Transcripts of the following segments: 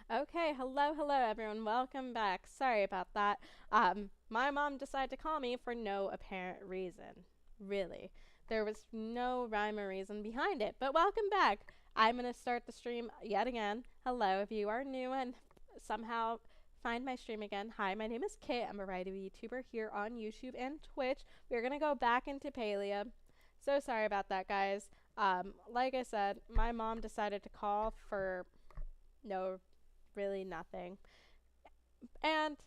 Okay, hello everyone. Welcome back. Sorry about that. My mom decided to call me for no apparent reason. Really. There was no rhyme or reason behind it. But welcome back. I'm going to start the stream yet again. Hello, if you are new and somehow find my stream again. Hi, my name is Kit. I'm a variety YouTuber here on YouTube and Twitch. We're going to go back into Palia. So sorry about that, guys. Like I said, my mom decided to call for no really nothing. And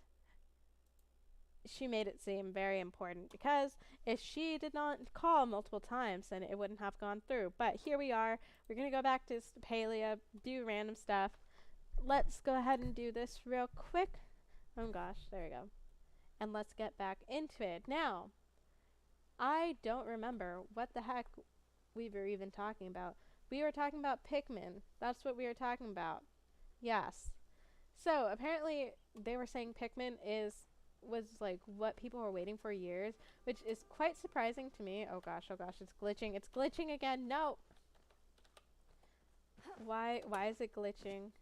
she made it seem very important because if she did not call multiple times, then it wouldn't have gone through. But here we are. We're going to go back to Palia, do random stuff. Let's go ahead and do this real quick. Oh gosh, there we go. And let's get back into it. Now, I don't remember what the heck we were even talking about. We were talking about Pikmin. That's what we were talking about. Yes. So apparently they were saying Pikmin was like what people were waiting for years, which is quite surprising to me. Oh gosh, it's glitching. It's glitching again. No. Why is it glitching?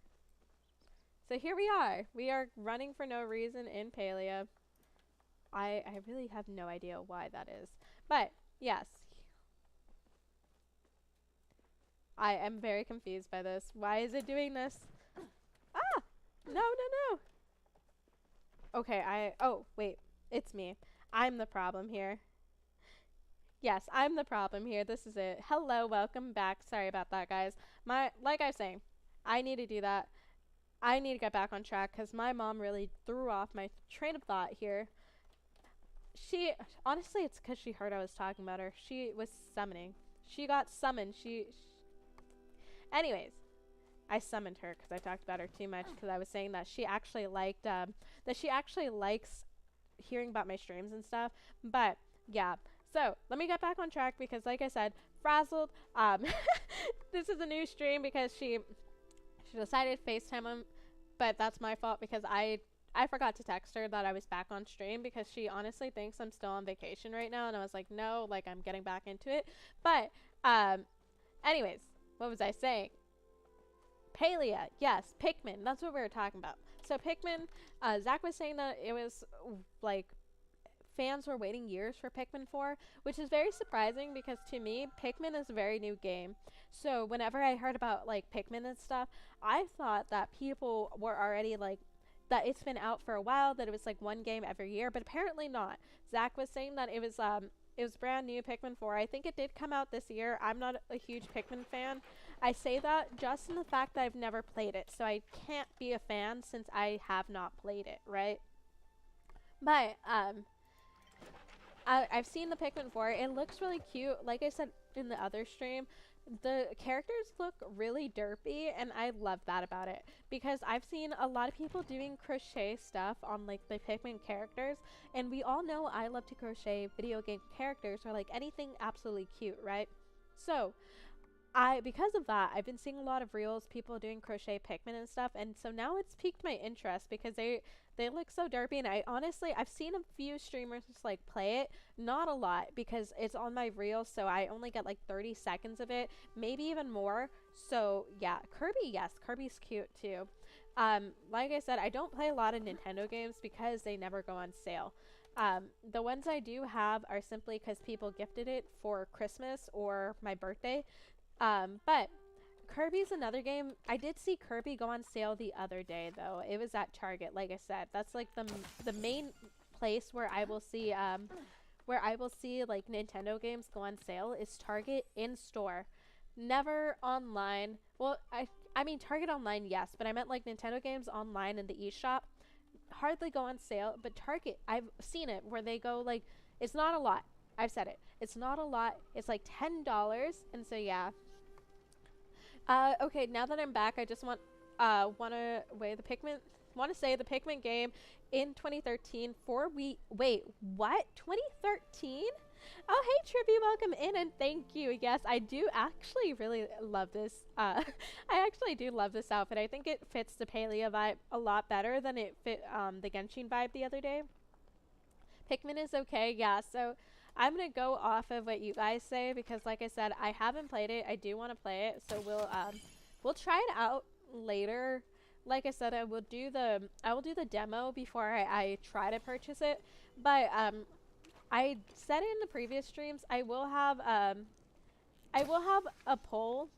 So here we are. We are running for no reason in Palia. I really have no idea why that is. But yes. I am very confused by this. Why is it doing this? Ah! No. Okay, oh, wait. It's me. I'm the problem here. Yes, I'm the problem here. This is it. Hello, welcome back. Sorry about that, guys. Like I was saying, I need to do that. I need to get back on track because my mom really threw off my train of thought here. Honestly, it's because she heard I was talking about her. She was summoning. She got summoned. Anyways, I summoned her because I talked about her too much because I was saying that she actually likes hearing about my streams and stuff. But yeah, so let me get back on track because like I said, frazzled. This is a new stream because she decided to FaceTime him, but that's my fault because I forgot to text her that I was back on stream because she honestly thinks I'm still on vacation right now, and I was like, no, like I'm getting back into it. But anyways, what was I saying? Palia, yes, Pikmin, that's what we were talking about. So Pikmin, Zach was saying that it was like fans were waiting years for Pikmin 4, which is very surprising because to me, Pikmin is a very new game. So whenever I heard about like Pikmin and stuff, I thought that people were already like that it's been out for a while, that it was like one game every year, but apparently not. Zach was saying that it was brand new, Pikmin 4. I think it did come out this year. I'm not a huge Pikmin fan. I say that just in the fact that I've never played it, so I can't be a fan since I have not played it, right? But I've seen the Pikmin 4. It looks really cute. Like I said in the other stream, the characters look really derpy, and I love that about it because I've seen a lot of people doing crochet stuff on like the Pikmin characters, and we all know I love to crochet video game characters or like anything absolutely cute, right? So because of that, I've been seeing a lot of reels, people doing crochet Pikmin and stuff, and so now it's piqued my interest because they look so derpy, and I've seen a few streamers just like play it, not a lot because it's on my reels, so I only get like 30 seconds of it, maybe even more. So yeah, Kirby, yes, Kirby's cute too. Like I said, I don't play a lot of Nintendo games because they never go on sale. The ones I do have are simply because people gifted it for Christmas or my birthday. But Kirby's another game. I did see Kirby go on sale the other day, though. It was at Target, like I said. That's like the main place where I will see like Nintendo games go on sale is Target in store. Never online. Well, I mean Target online, yes, but I meant like Nintendo games online in the eShop. Hardly go on sale, but Target, I've seen it where they go like it's not a lot. I've said it. It's not a lot. It's like $10, and so yeah. Okay, now that I'm back, I just want to say the Pikmin game in 2013 wait, what? 2013? Oh, hey Trippy, welcome in and thank you. Yes, I do actually really love this. I actually do love this outfit. I think it fits the Palia vibe a lot better than it fit the Genshin vibe the other day. Pikmin is okay, yeah, so I'm going to go off of what you guys say because like I said, I haven't played it. I do want to play it, so we'll try it out later. like I said, I will do the demo before I try to purchase it. But I said it in the previous streams. I will have a poll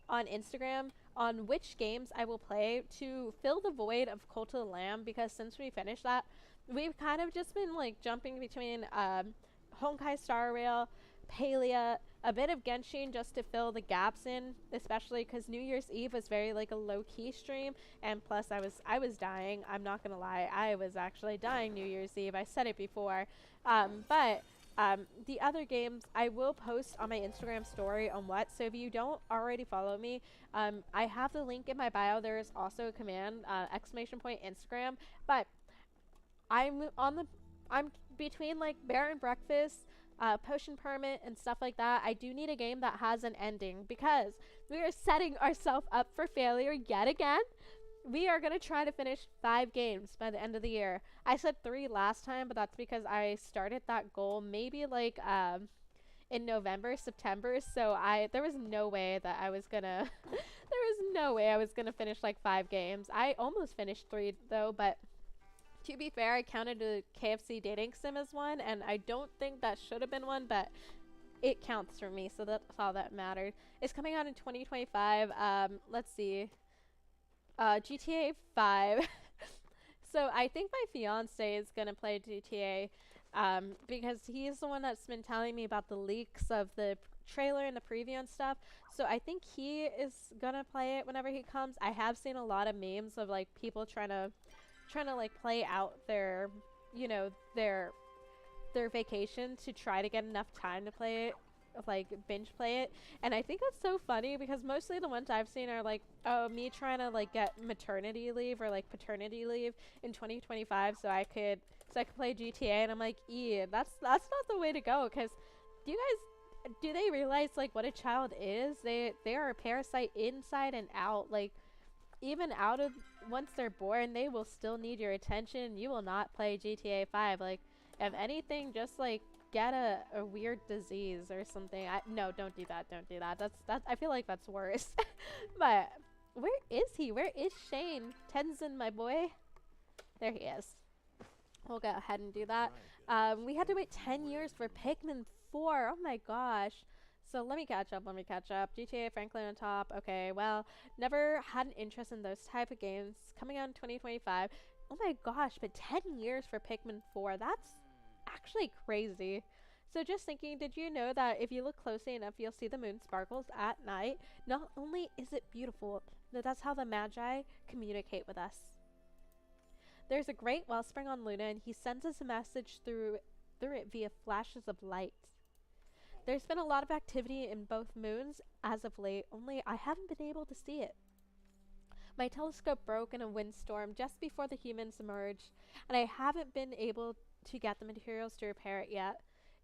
on Instagram on which games I will play to fill the void of Cult of the Lamb, because since we finished that, we've kind of just been like jumping between Honkai Star Rail, Palia, a bit of Genshin just to fill the gaps in, especially because New Year's Eve was very like a low key stream, and plus I was dying. I'm not gonna lie, I was actually dying New Year's Eve. I said it before, but the other games I will post on my Instagram story on what. So if you don't already follow me, I have the link in my bio. There is also a command exclamation point Instagram. But I'm between like Bear and Breakfast, Potion Permit, and stuff like that. I do need a game that has an ending because we are setting ourselves up for failure yet again. We are going to try to finish 5 games by the end of the year. I said 3 last time, but that's because I started that goal maybe like in November, September. So there was no way that I was going to there was no way I was going to finish like 5 games. I almost finished 3 though, but to be fair, I counted a KFC dating sim as one, and I don't think that should have been one, but it counts for me, so that's all that mattered. It's coming out in 2025. Let's see. GTA 5. So I think my fiance is gonna play GTA, because he's the one that's been telling me about the leaks of the trailer and the preview and stuff. So I think he is gonna play it whenever he comes. I have seen a lot of memes of like people trying to like play out their, you know, their vacation to try to get enough time to play it, like binge play it. And I think that's so funny because mostly the ones I've seen are like, oh, me trying to like get maternity leave or like paternity leave in 2025 so I could play GTA. And I'm like, that's not the way to go, because do they realize like what a child is? They are a parasite inside and out. Like, even out of once they're born, they will still need your attention. You will not play GTA 5. Like, if anything, just like get a weird disease or something. No, don't do that. Don't do that. That's I feel like that's worse. But where is he? Where is Shane? Tenzin, my boy. There he is. We'll go ahead and do that. We had to wait 10 years for Pikmin 4. Oh my gosh. So let me catch up. GTA Franklin on top. Okay, well, never had an interest in those type of games. Coming out in 2025. Oh my gosh, but 10 years for Pikmin 4. That's actually crazy. So just thinking, did you know that if you look closely enough, you'll see the moon sparkles at night? Not only is it beautiful, but that's how the Magi communicate with us. There's a great wellspring on Luna, and he sends us a message through it via flashes of light. There's been a lot of activity in both moons as of late, only I haven't been able to see it. My telescope broke in a windstorm just before the humans emerged, and I haven't been able to get the materials to repair it yet.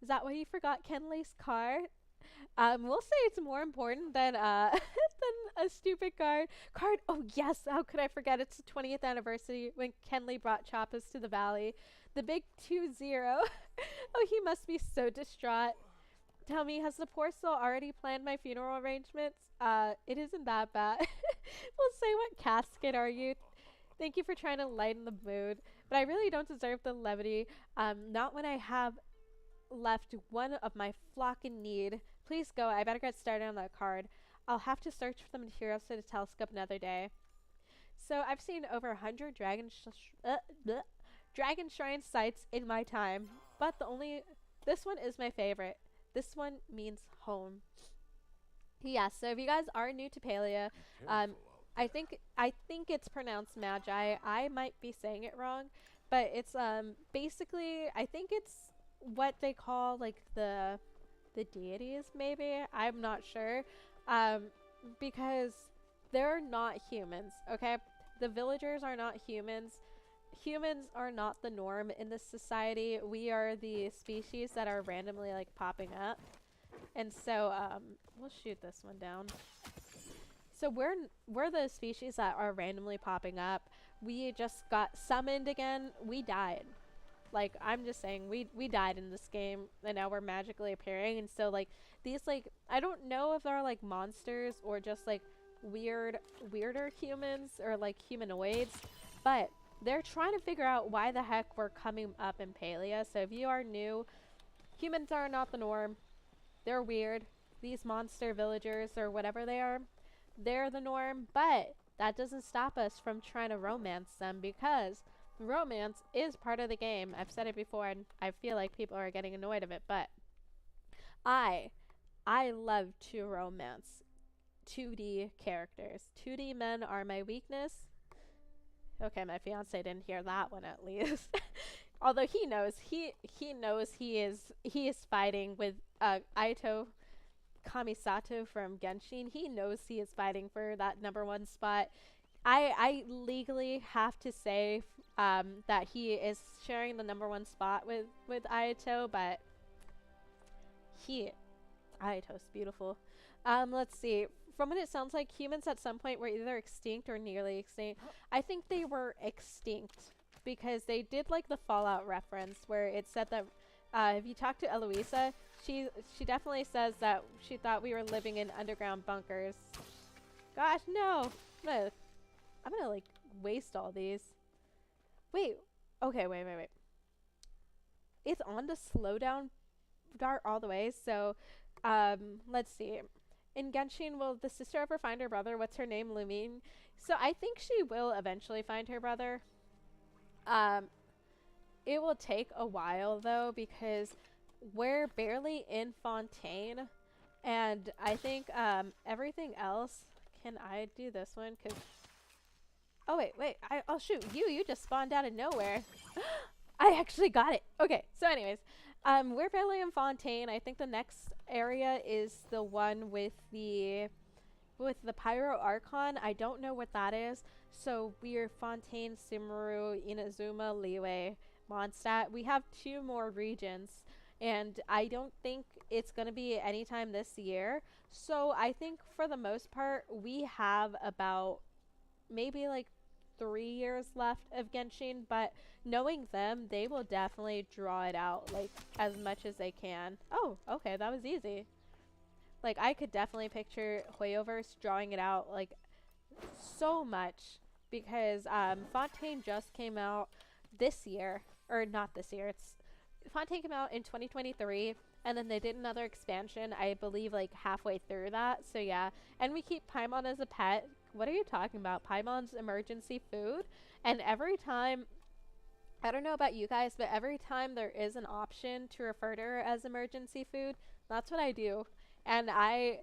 Is that why you forgot Kenley's card? We'll say it's more important than than a stupid card. Oh yes, how could I forget? It's the 20th anniversary when Kenley brought Chappas to the valley. The big 2-0. Oh, he must be so distraught. Tell me, has the poor soul already planned my funeral arrangements? It isn't that bad. We'll say, what casket are you? Thank you for trying to lighten the mood, but I really don't deserve the levity. Not when I have left one of my flock in need. Please go. I better get started on that card. I'll have to search for the materials for the telescope another day. So I've seen over 100 dragon shrine sites in my time, but this one is my favorite. This one means home. Yeah, so if you guys are new to Palia, I think it's pronounced Magi. I might be saying it wrong, but it's basically, I think it's what they call like the deities, maybe. I'm not sure. Because they're not humans, okay? The villagers are not humans. Humans are not the norm in this society. We are the species that are randomly like popping up. And so we'll shoot this one down. So we're the species that are randomly popping up. We just got summoned again. We died. Like, I'm just saying, we died in this game, and now we're magically appearing. And so like these, like, I don't know if they're like monsters or just like weirder humans or like humanoids, but they're trying to figure out why the heck we're coming up in Palia. So if you are new, humans are not the norm. They're weird. These monster villagers or whatever they are, they're the norm, but that doesn't stop us from trying to romance them because romance is part of the game. I've said it before and I feel like people are getting annoyed of it, but I I love to romance 2D characters. 2D men are my weakness. Okay, my fiance didn't hear that one at least. Although he knows he is fighting with Aito Kamisato from Genshin. He knows he is fighting for that #1 spot. I legally have to say that he is sharing the #1 spot with Aito, but he Aito's beautiful. Let's see. From what it sounds like, humans at some point were either extinct or nearly extinct. I think they were extinct because they did like the Fallout reference where it said that if you talk to Eloisa, she definitely says that she thought we were living in underground bunkers. Gosh, no. I'm gonna like waste all these. Wait. Okay, wait. It's on the slowdown dart all the way, so let's see. In Genshin, will the sister ever find her brother? What's her name? Lumine. So I think she will eventually find her brother. It will take a while though because we're barely in Fontaine, and I think everything else. Can I do this one? Cause oh wait. Oh shoot, you just spawned out of nowhere. I actually got it. Okay. So anyways. We're barely in Fontaine. I think the next area is the one with the Pyro Archon. I don't know what that is. So we're Fontaine, Sumeru, Inazuma, Liyue, Mondstadt. We have 2 more regions, and I don't think it's going to be anytime this year. So I think for the most part, we have about maybe like 3 years left of Genshin, but knowing them, they will definitely draw it out like as much as they can. Oh, okay, that was easy. Like I could definitely picture Hoyoverse drawing it out like so much because Fontaine just came out this year, or not this year. Fontaine came out in 2023, and then they did another expansion, I believe, like halfway through that. So yeah, and we keep Paimon as a pet. What are you talking about? Paimon's emergency food, and every time, I don't know about you guys, but every time there is an option to refer to her as emergency food, that's what I do. And I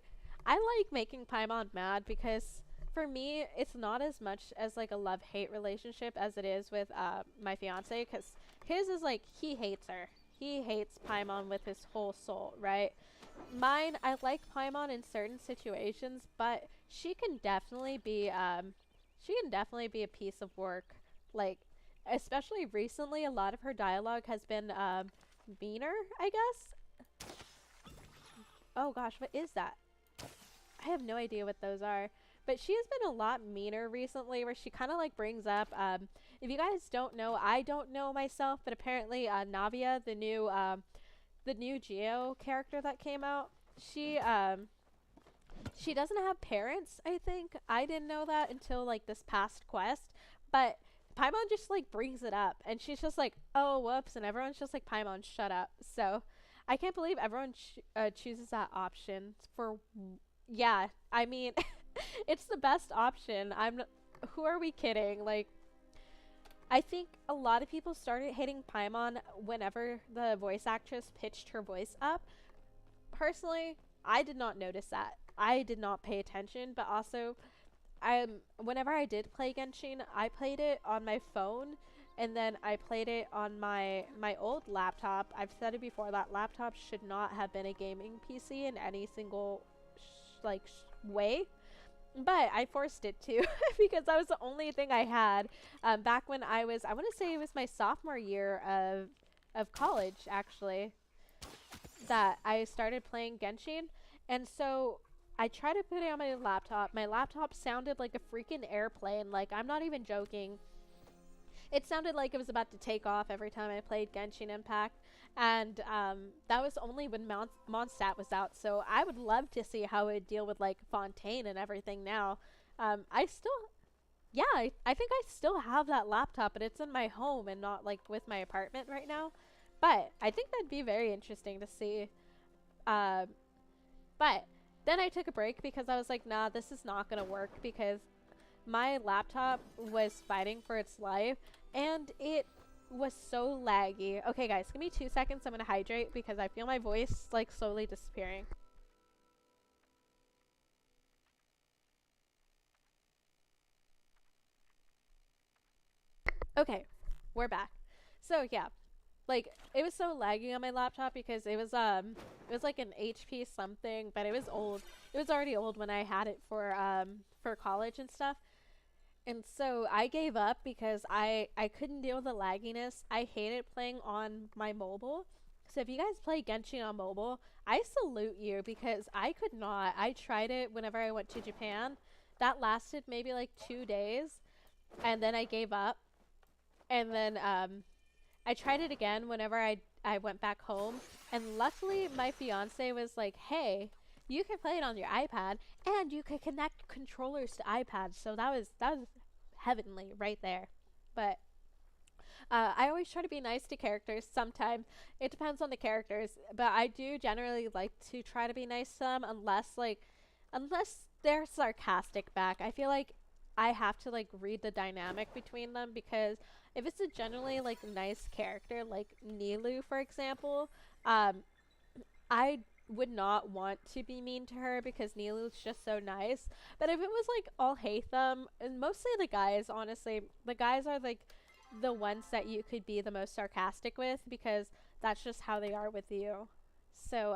like making Paimon mad because for me, it's not as much as like a love-hate relationship as it is with my fiance, because his is like he hates her. He hates Paimon with his whole soul, right? Mine, I like Paimon in certain situations, but she can definitely be a piece of work. Like, especially recently, a lot of her dialogue has been meaner, I guess. Oh gosh, what is that? I have no idea what those are. But she has been a lot meaner recently, where she kind of like brings up, if you guys don't know, I don't know myself, but apparently Navia, the new Geo character that came out, she doesn't have parents, I think. I didn't know that until like this past quest, but Paimon just like brings it up, and she's just like, oh whoops, and everyone's just like, Paimon, shut up. So I can't believe everyone chooses that option for, yeah, I mean, it's the best option. Who are we kidding? Like, I think a lot of people started hating Paimon whenever the voice actress pitched her voice up. Personally, I did not notice that. I did not pay attention, but also, whenever I did play Genshin, I played it on my phone, and then I played it on my old laptop. I've said it before, that laptop should not have been a gaming PC in any single way. But I forced it to because that was the only thing I had back when I want to say it was my sophomore year of college, actually, that I started playing Genshin. And so I tried to put it on my laptop. My laptop sounded like a freaking airplane. Like, I'm not even joking. It sounded like it was about to take off every time I played Genshin Impact. and that was only when Mondstadt was out. So I would love to see how it would deal with like Fontaine and everything now. I still, yeah, I think I still have that laptop, but it's in my home and not like with my apartment right now. But I think that'd be very interesting to see. Um, but then I took a break because I was like, nah, this is not gonna work because my laptop was fighting for its life and it was so laggy. Okay, guys, give me 2 seconds. I'm gonna hydrate because I feel my voice like slowly disappearing. Okay, we're back. So yeah, like it was so laggy on my laptop because it was like an HP something, but it was old. It was already old when I had it for college and stuff. And so I gave up because I couldn't deal with the lagginess. I hated playing on my mobile. So if you guys play Genshin on mobile, I salute you because I could not. I tried it whenever I went to Japan. That lasted maybe like 2 days, and then I gave up. And then I tried it again whenever I went back home, and luckily my fiance was like, "Hey, you can play it on your iPad, and you can connect controllers to iPads." So that was heavenly right there. But I always try to be nice to characters. Sometimes it depends on the characters, but I do generally like to try to be nice to them unless they're sarcastic back. I feel like I have to like read the dynamic between them because if it's a generally like nice character like Nilu for example, um I would not want to be mean to her because Nilu's just so nice. But if it was like all hate them, and mostly the guys, honestly, the guys are like the ones that you could be the most sarcastic with because that's just how they are with you. So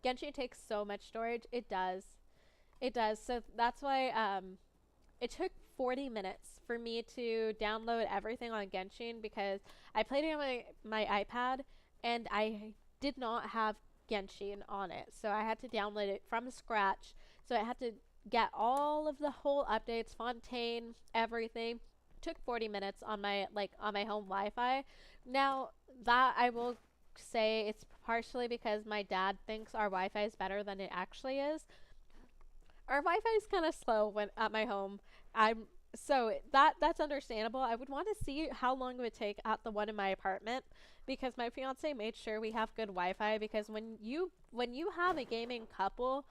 Genshin takes so much storage. It does. It does. So that's why it took 40 minutes for me to download everything on Genshin because I played it on my iPad and I did not have Genshin on it. So I had to download it from scratch. So I had to get all of the whole updates, Fontaine, everything. Took 40 minutes on my home Wi-Fi. Now that I will say it's partially because my dad thinks our Wi-Fi is better than it actually is. Our Wi-Fi is kind of slow when at my home. I'm so that's understandable. I would want to see how long it would take at the one in my apartment because my fiance made sure we have good Wi-Fi because when you have a gaming couple,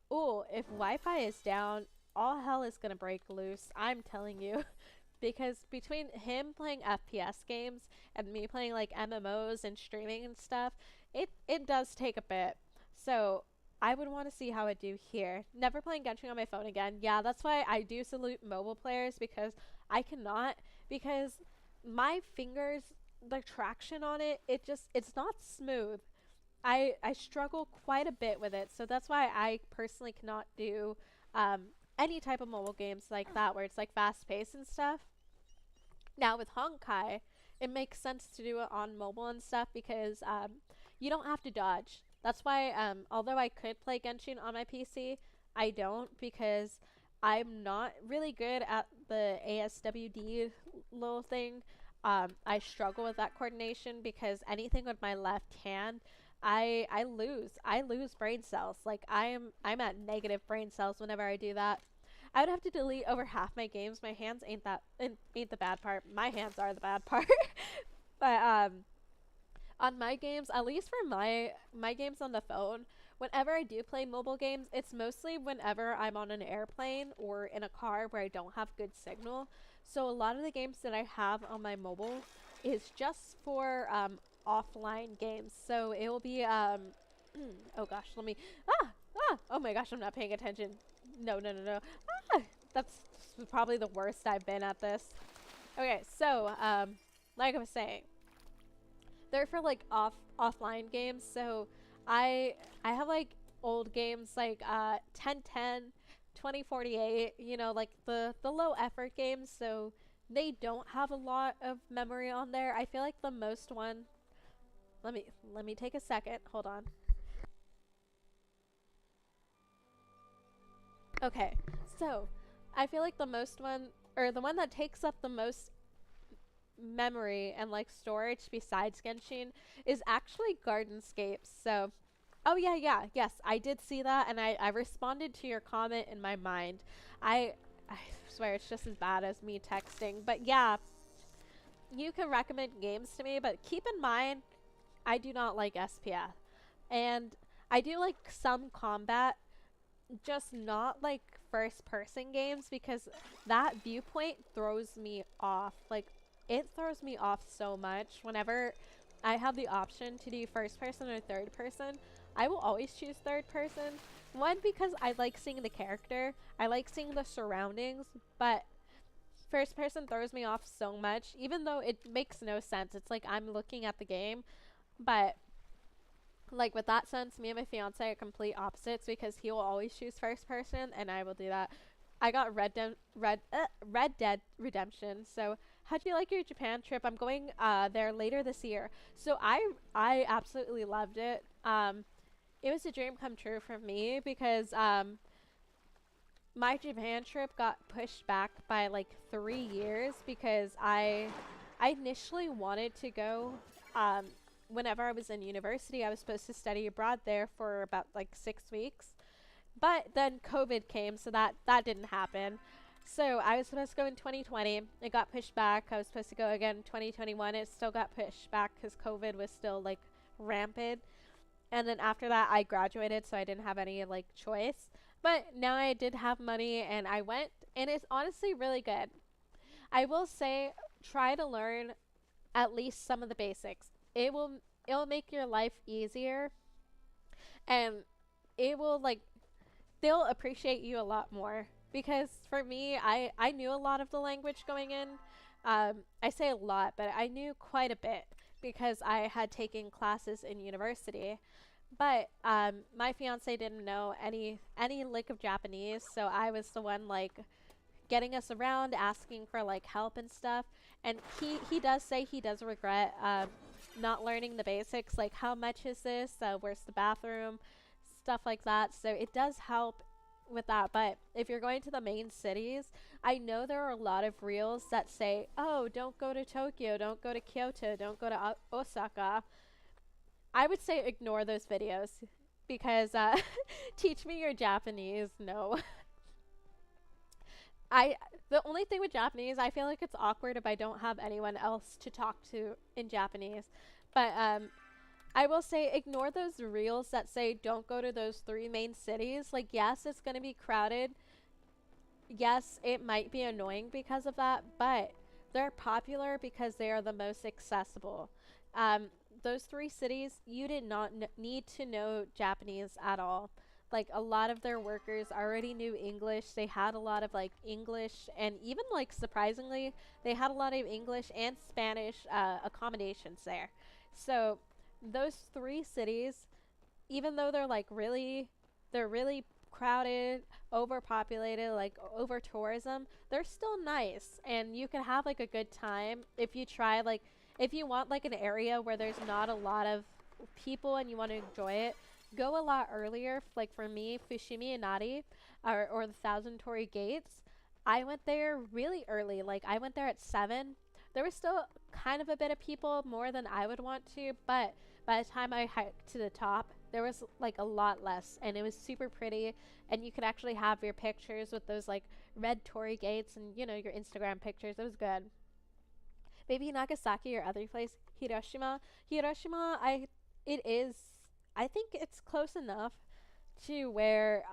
oh, if Wi-Fi is down, all hell is going to break loose. I'm telling you. Because between him playing FPS games and me playing like MMOs and streaming and stuff, it does take a bit. So I would want to see how I do here. Never playing Genshin on my phone again. Yeah, that's why I do salute mobile players because I cannot because my fingers the traction on it it's not smooth. I struggle quite a bit with it. So that's why I personally cannot do um any type of mobile games like that where it's like fast paced and stuff. Now with Honkai, it makes sense to do it on mobile and stuff because you don't have to dodge. That's why although I could play Genshin on my PC, I don't because I'm not really good at the ASWD little thing. I struggle with that coordination because anything with my left hand, I lose. I lose brain cells. Like I'm at negative brain cells whenever I do that. I would have to delete over half my games. My hands ain't the bad part. My hands are the bad part. But on my games, at least for my games on the phone, whenever I do play mobile games, it's mostly whenever I'm on an airplane or in a car where I don't have good signal. So a lot of the games that I have on my mobile is just for offline games. So it will be oh gosh, let me oh my gosh, I'm not paying attention. No, no, no, no. Ah, that's probably the worst I've been at this. Okay, so like I was saying, they're for like offline games. So I have like old games like 1010, 2048. You know, like the low effort games. So they don't have a lot of memory on there. I feel like the most one. Let me take a second. Hold on. Okay, so I feel like the most one, or the one that takes up the most memory and like storage besides Genshin is actually Gardenscapes. So, oh yeah, yeah, yes, I did see that, and I responded to your comment in my mind. I swear it's just as bad as me texting. But yeah, you can recommend games to me, but keep in mind I do not like SPF. And I do like some combat, just not like first person games because that viewpoint throws me off. Like, it throws me off so much. Whenever I have the option to do first person or third person, I will always choose third person. One, because I like seeing the character, I like seeing the surroundings, but first person throws me off so much, even though it makes no sense. It's like I'm looking at the game, but like with that sense, me and my fiance are complete opposites because he will always choose first person and I will do that. I got Red Dead Redemption. So how do you like your Japan trip? I'm going there later this year. So I absolutely loved it. It was a dream come true for me because my Japan trip got pushed back by like 3 years because I initially wanted to go um, whenever I was in university. I was supposed to study abroad there for about like 6 weeks, but then COVID came, so that didn't happen. So I was supposed to go in 2020. It got pushed back. I was supposed to go again in 2021. It still got pushed back because COVID was still like rampant. And then after that, I graduated, so I didn't have any like choice. But now I did have money, and I went, and it's honestly really good. I will say, try to learn at least some of the basics. It'll make your life easier, and it will like they'll appreciate you a lot more. Because for me, I knew a lot of the language going in. I say a lot, but I knew quite a bit because I had taken classes in university. But my fiance didn't know any lick of Japanese, so I was the one like getting us around, asking for like help and stuff. And he does say he does regret not learning the basics, like how much is this, where's the bathroom, stuff like that. So it does help with that. But if you're going to the main cities, I know there are a lot of reels that say, oh, don't go to Tokyo, don't go to Kyoto, don't go to Osaka. I would say ignore those videos because teach me your Japanese. No. I the only thing with Japanese, I feel like it's awkward if I don't have anyone else to talk to in Japanese. But I will say ignore those reels that say don't go to those three main cities. Like, yes, it's going to be crowded. Yes, it might be annoying because of that, but they're popular because they are the most accessible. Um, those three cities, you did not need to know Japanese at all. Like, a lot of their workers already knew English. They had a lot of like English, and even like surprisingly, they had a lot of English and Spanish accommodations there. So those three cities, even though they're really crowded, overpopulated, like over tourism, they're still nice, and you can have like a good time if you try like if you want like an area where there's not a lot of people and you want to enjoy it. Go a lot earlier. Like for me, Fushimi Inari, or the Thousand Torii Gates. I went there really early. Like I went there at 7. There was still kind of a bit of people, more than I would want to, but by the time I hiked to the top, there was like a lot less, and it was super pretty, and you could actually have your pictures with those like red torii gates and your Instagram pictures. It was good. Maybe Nagasaki or other place, Hiroshima. Hiroshima, it is. I think it's close enough to where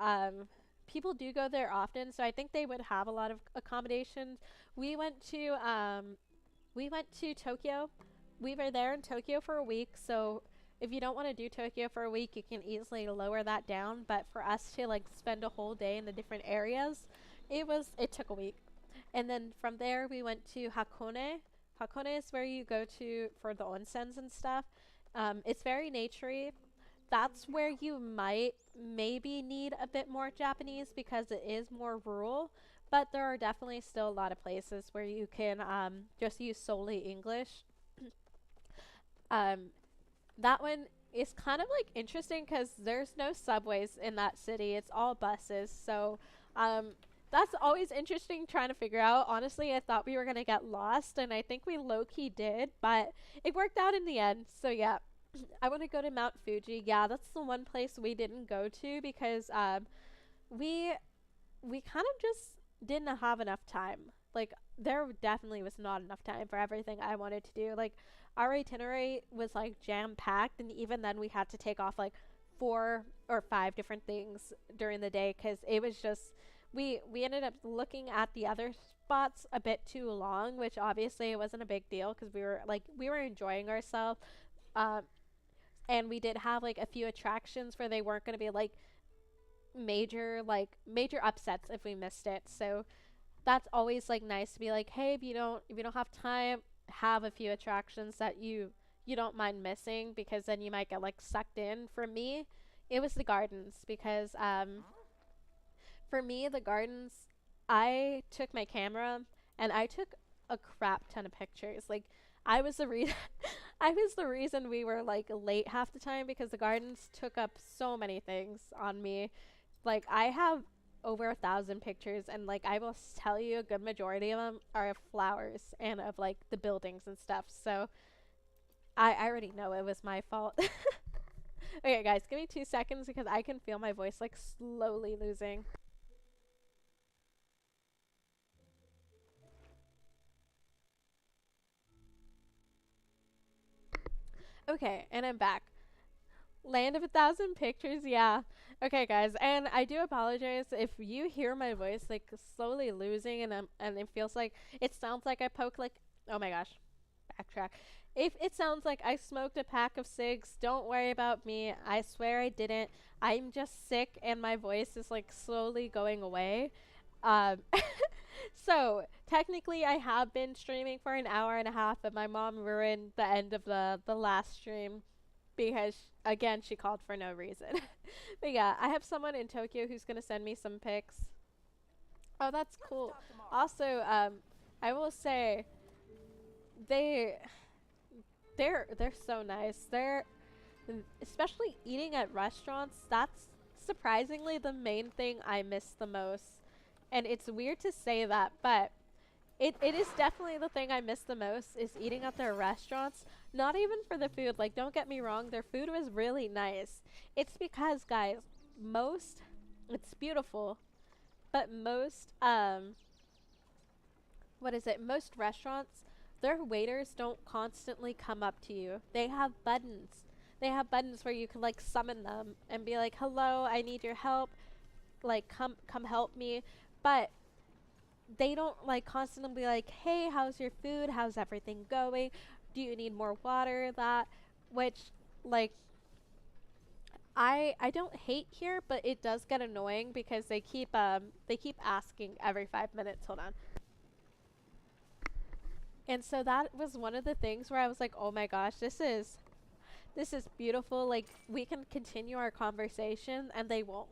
people do go there often, so I think they would have a lot of accommodations. We went to Tokyo. We were there in Tokyo for a week, so if you don't want to do Tokyo for a week, you can easily lower that down. But for us to like spend a whole day in the different areas, it took a week. And then from there we went to Hakone. Hakone is where you go to for the onsens and stuff. It's very naturey. That's where you might maybe need a bit more Japanese because it is more rural. But there are definitely still a lot of places where you can just use solely English. Um, that one is kind of like interesting because there's no subways in that city. It's all buses. So um, That's always interesting trying to figure out. Honestly, I thought we were gonna get lost, and I think we low key did, but it worked out in the end. So yeah, I want to go to Mount Fuji. Yeah, that's the one place we didn't go to because we we kind of just didn't have enough time. Like there definitely was not enough time for everything I wanted to do. Like our itinerary was like jam packed, and even then we had to take off like 4 or 5 different things during the day because it was just we ended up looking at the other spots a bit too long, which obviously it wasn't a big deal because we were enjoying ourselves. Um, and we did have like a few attractions where they weren't going to be major upsets if we missed it. So that's always like nice to be like, hey, if you don't have time, have a few attractions that you don't mind missing because then you might get like sucked in. For me, it was the gardens because for me the gardens, I took my camera and I took a crap ton of pictures. Like I was the reason I was the reason we were like late half the time because the gardens took up so many things on me. Like I have over 1,000 pictures, and like I will tell you, a good majority of them are of flowers and of like the buildings and stuff. So I already know it was my fault. Okay, guys, give me 2 seconds because I can feel my voice like slowly losing. Okay, and I'm back. Land of 1,000 pictures, yeah. Okay, guys, and I do apologize if you hear my voice like slowly losing, and it feels like it sounds like I poke like, oh my gosh, backtrack. If it sounds like I smoked a pack of cigs, don't worry about me. I swear I didn't. I'm just sick, and my voice is like slowly going away. Um, so technically, I have been streaming for an hour and a half, but my mom ruined the end of the last stream because again she called for no reason. But yeah, I have someone in Tokyo who's gonna send me some pics. Oh, that's cool. Also, I will say they they're so nice. They're especially eating at restaurants. That's surprisingly the main thing I miss the most. And it's weird to say that, but it is definitely the thing I miss the most is eating at their restaurants. Not even for the food. Like, don't get me wrong, their food was really nice. It's because, guys, most, it's beautiful, but most, what is it? Most restaurants, their waiters don't constantly come up to you. They have buttons. They have buttons where you can, like, summon them and be like, hello, I need your help. Like, come help me. But they don't like constantly be like, hey, how's your food, how's everything going, do you need more water, that, which, like, I don't hate here, but it does get annoying because they keep asking every 5 minutes. Hold on. And so that was one of the things where I was like, oh my gosh, this is beautiful. Like we can continue our conversation and they won't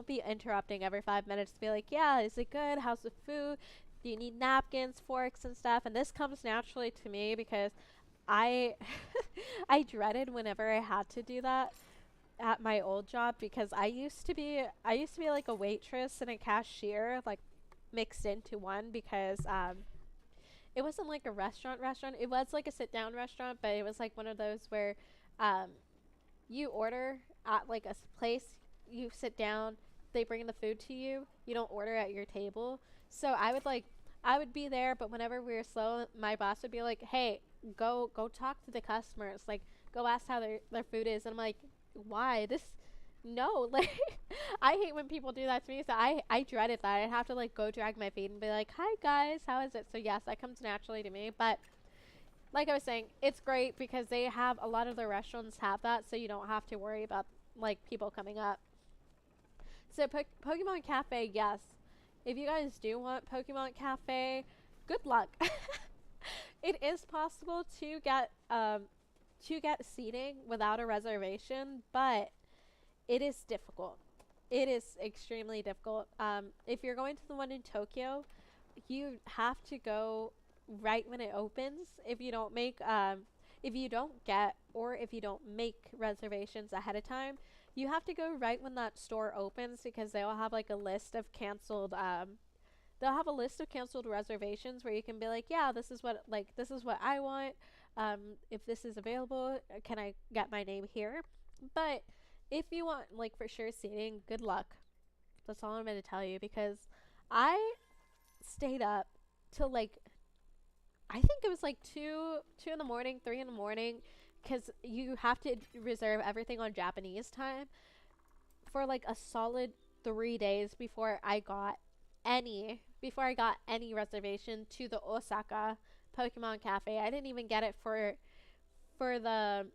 be interrupting every 5 minutes to be like, yeah, is it good? How's the food? Do you need napkins, forks, and stuff? And this comes naturally to me because I I dreaded whenever I had to do that at my old job because I used to be like a waitress and a cashier like mixed into one because it wasn't like a restaurant. It was like a sit down restaurant, but it was like one of those where um you order at like a place, you sit down, they bring the food to you. You don't order at your table. So I would be there, but whenever we were slow, my boss would be like, "Hey, go talk to the customers. Like go ask how their food is." And I'm like, "Why? This no, like I hate when people do that to me. So I dreaded that. I'd have to like go drag my feet and be like, "Hi guys, how is it?" So yes, that comes naturally to me, but like I was saying, it's great because they have a lot of the restaurants have that, so you don't have to worry about like people coming up. So Pokemon Cafe, yes. If you guys do want Pokemon Cafe, good luck. It is possible to get seating without a reservation, but it is difficult. It is extremely difficult. If you're going to the one in Tokyo, you have to go right when it opens. If you don't get or if you don't make reservations ahead of time, you have to go right when that store opens because they'll have like a list of canceled they'll have a list of canceled reservations where you can be like, yeah, this is what I want. If this is available, can I get my name here? But if you want like for sure seating, good luck. That's all I'm going to tell you because I stayed up till like I think it was like 2 in the morning, 3 in the morning, because you have to reserve everything on Japanese time for like a solid 3 days before I got any reservation to the Osaka Pokemon Cafe. I didn't even get it for the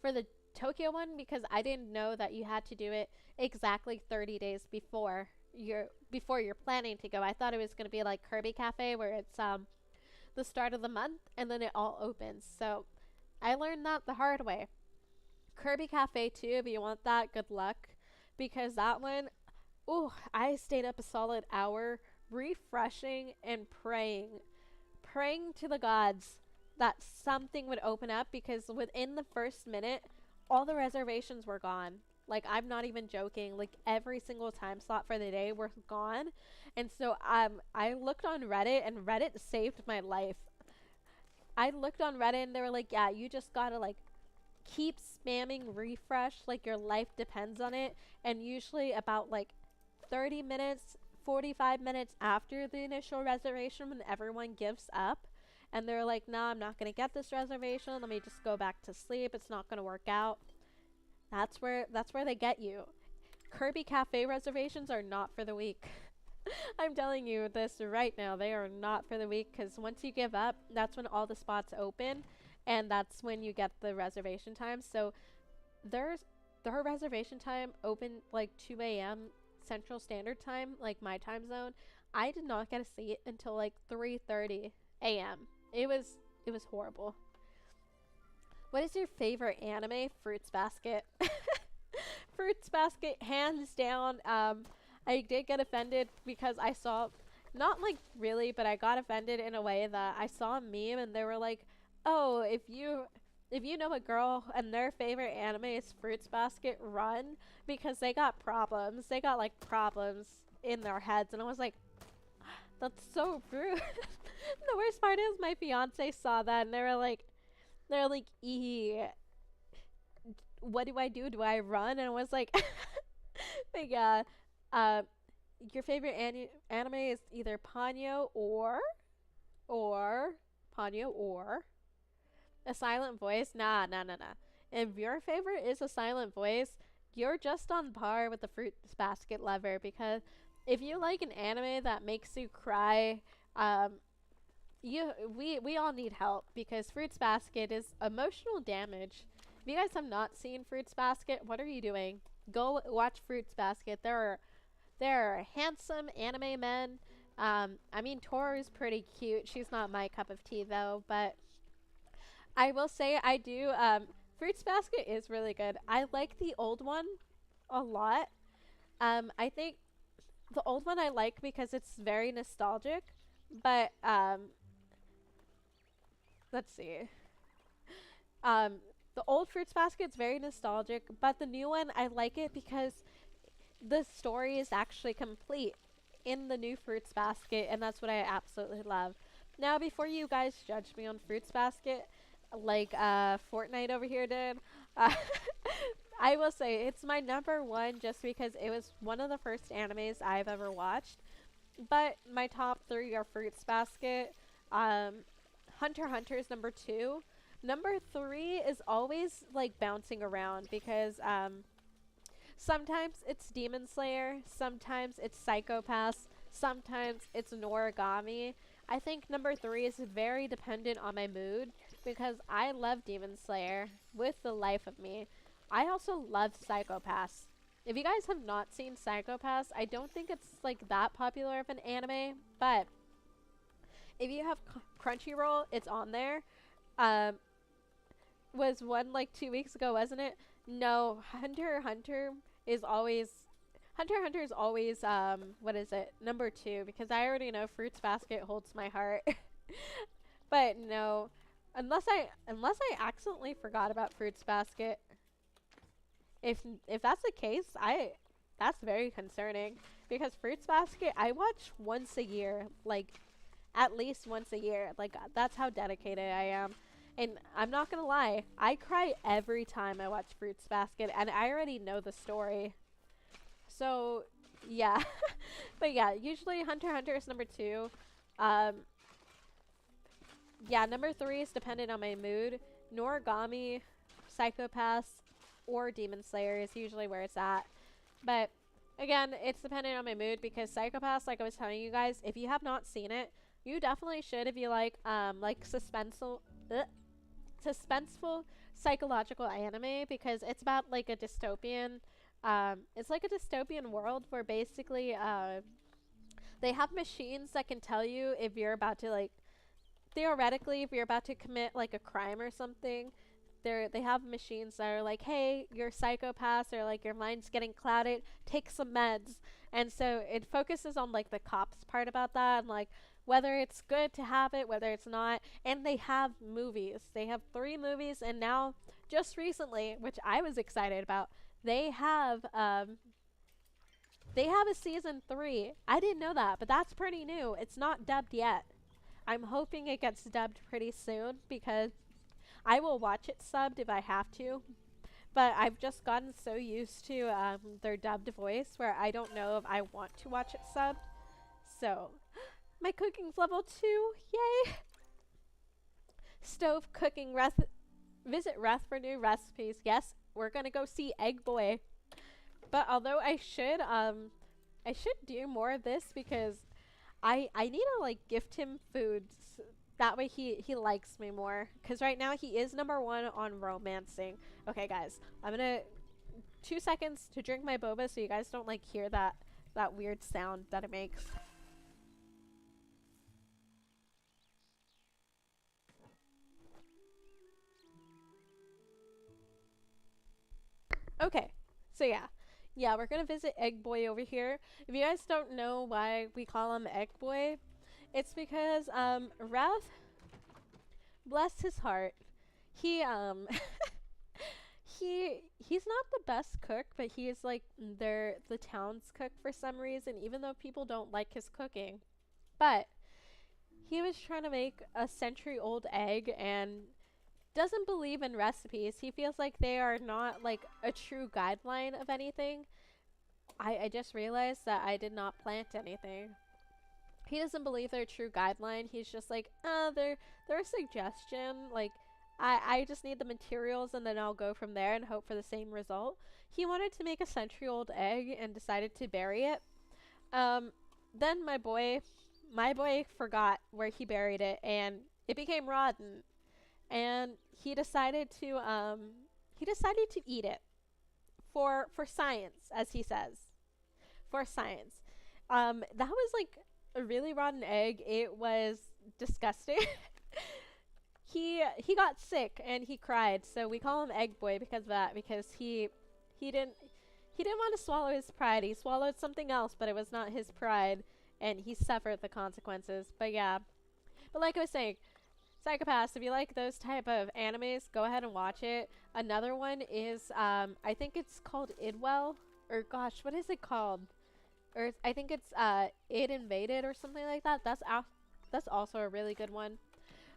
for the Tokyo one because I didn't know that you had to do it exactly 30 days before you're planning to go. I thought it was going to be like Kirby Cafe where it's the start of the month and then it all opens. So I learned that the hard way. Kirby Cafe too, if you want that, good luck. Because that one, ooh, I stayed up a solid hour refreshing and praying to the gods that something would open up because within the first minute, all the reservations were gone. Like, I'm not even joking. Like, every single time slot for the day were gone. And so I looked on Reddit, and Reddit saved my life. I looked on Reddit, and they were like, yeah, you just gotta, like, keep spamming refresh like your life depends on it. And usually about, like, 30 minutes, 45 minutes after the initial reservation when everyone gives up, and they're like, nah, I'm not gonna get this reservation. Let me just go back to sleep. It's not gonna work out. That's where they get you. Kirby Cafe reservations are not for the weak. I'm telling you this right now. They are not for the weak because once you give up, that's when all the spots open and that's when you get the reservation time. So their reservation time opened like 2 a.m. Central Standard Time, like my time zone. I did not get a seat until like 3:30 a.m. It was horrible. What is your favorite anime? Fruits Basket. Fruits Basket, hands down. I did get offended because I saw, not like really, but I got offended in a way that I saw a meme and they were like, oh, if you know a girl and their favorite anime is Fruits Basket, run because they got problems. They got like problems in their heads. And I was like, that's so rude. The worst part is my fiance saw that and they're like, what do I do? Do I run? And I was like, but yeah, uh, your favorite anime is either Ponyo or a silent voice. Nah, nah, nah, nah. If your favorite is a silent voice, you're just on par with the Fruits Basket lover because if you like an anime that makes you cry, we all need help because Fruits Basket is emotional damage. If you guys have not seen Fruits Basket, what are you doing? Go watch Fruits Basket. There are handsome anime men. I mean Toru's pretty cute. She's not my cup of tea though, but I will say I do Fruits Basket is really good. I like the old one a lot. I think the old one I like because it's very nostalgic, but let's see. Um, the old Fruits Basket's very nostalgic, but the new one I like it because the story is actually complete in the new Fruits Basket, and that's what I absolutely love. Now, before you guys judge me on Fruits Basket, like Fortnite over here did, uh, I will say it's my number one just because it was one of the first animes I've ever watched. But my top three are Fruits Basket, Hunter x Hunter is number two. Number three is always like bouncing around because sometimes it's Demon Slayer, sometimes it's Psychopaths, sometimes it's Noragami. I think number three is very dependent on my mood because I love Demon Slayer with the life of me. I also love Psychopaths. If you guys have not seen Psychopaths, I don't think it's like that popular of an anime, but if you have Crunchyroll, it's on there. Was one like 2 weeks ago, wasn't it? No, Hunter x Hunter is always what is it? Number two because I already know Fruits Basket holds my heart. But no, unless I accidentally forgot about Fruits Basket. If that's the case, I that's very concerning because Fruits Basket I watch once a year, like at least once a year. Like that's how dedicated I am. And I'm not gonna lie, I cry every time I watch Fruits Basket, and I already know the story. So, yeah. But yeah, usually Hunter x Hunter is number 2. Um, yeah, number 3 is dependent on my mood. Noragami, Psychopaths, or Demon Slayer is usually where it's at. But again, it's dependent on my mood because Psychopaths, like I was telling you guys, if you have not seen it, you definitely should if you like suspenseful psychological anime because it's about like a dystopian it's like a dystopian world where basically they have machines that can tell you if you're about to like theoretically if you're about to commit like a crime or something. They have machines that are like, hey, you're psychopaths or like your mind's getting clouded, take some meds. And so it focuses on like the cops part about that and like whether it's good to have it, whether it's not. And they have movies. They have 3 movies, and now just recently, which I was excited about, they have a season 3. I didn't know that, but that's pretty new. It's not dubbed yet. I'm hoping it gets dubbed pretty soon because I will watch it subbed if I have to. But I've just gotten so used to their dubbed voice where I don't know if I want to watch it subbed. So, my cooking's level 2. Yay! Stove cooking visit Reth for new recipes. Yes, we're gonna go see Egg Boy. But although I should do more of this because I need to like gift him foods. That way he likes me more. Because right now he is number 1 on romancing. Okay, guys. I'm going to... 2 seconds to drink my boba so you guys don't like hear that weird sound that it makes. Okay. So yeah. Yeah, we're going to visit Egg Boy over here. If you guys don't know why we call him Egg Boy, it's because Ralph, bless his heart, he he's not the best cook, but he is like the town's cook for some reason, even though people don't like his cooking. But he was trying to make a century-old egg and doesn't believe in recipes. He feels like they are not like a true guideline of anything. I just realized that I did not plant anything. He doesn't believe they're a true guideline. He's just like, they're a suggestion. Like, I just need the materials and then I'll go from there and hope for the same result. He wanted to make a century-old egg and decided to bury it. Then my boy forgot where he buried it and it became rotten. And he decided to eat it for science, as he says. For science. That was like a really rotten egg. It was disgusting. He got sick and he cried, so we call him Egg Boy because of that. Because he didn't want to swallow his pride. He swallowed something else, but it was not his pride, and he suffered the consequences. But yeah, but like I was saying, Psychopaths. If you like those type of animes, go ahead and watch it. Another one is I think it's called Idwell, or gosh, what is it called? Or I think it's It Invaded or something like that. That's also a really good one.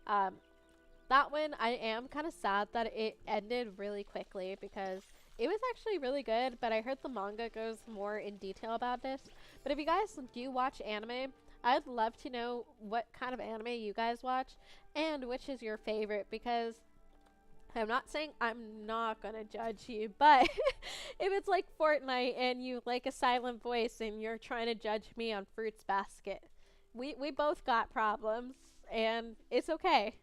That one I am kind of sad that it ended really quickly because it was actually really good, but I heard the manga goes more in detail about this. But if you guys do watch anime, I'd love to know what kind of anime you guys watch and which is your favorite, because I'm not saying I'm not gonna judge you, but if it's like Fortnite and you like a silent voice and you're trying to judge me on Fruits Basket, we both got problems and it's okay.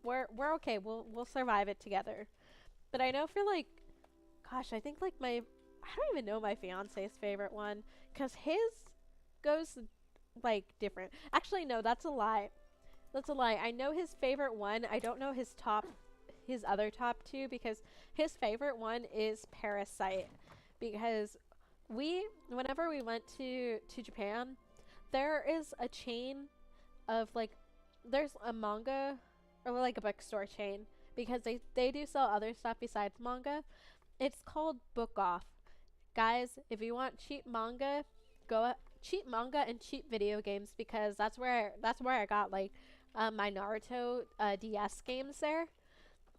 We're okay. We'll survive it together. But I know for like, gosh, I think like I don't even know my fiance's favorite one, cause his goes like different. Actually, no, that's a lie. That's a lie. I know his favorite one. I don't know his other top 2, because his favorite one is Parasite, because whenever we went to Japan, there is a chain of like, there's a manga or like a bookstore chain, because they do sell other stuff besides manga, It's called Book Off. Guys, if you want cheap manga, cheap manga and cheap video games, because that's where I got like my Naruto DS games there,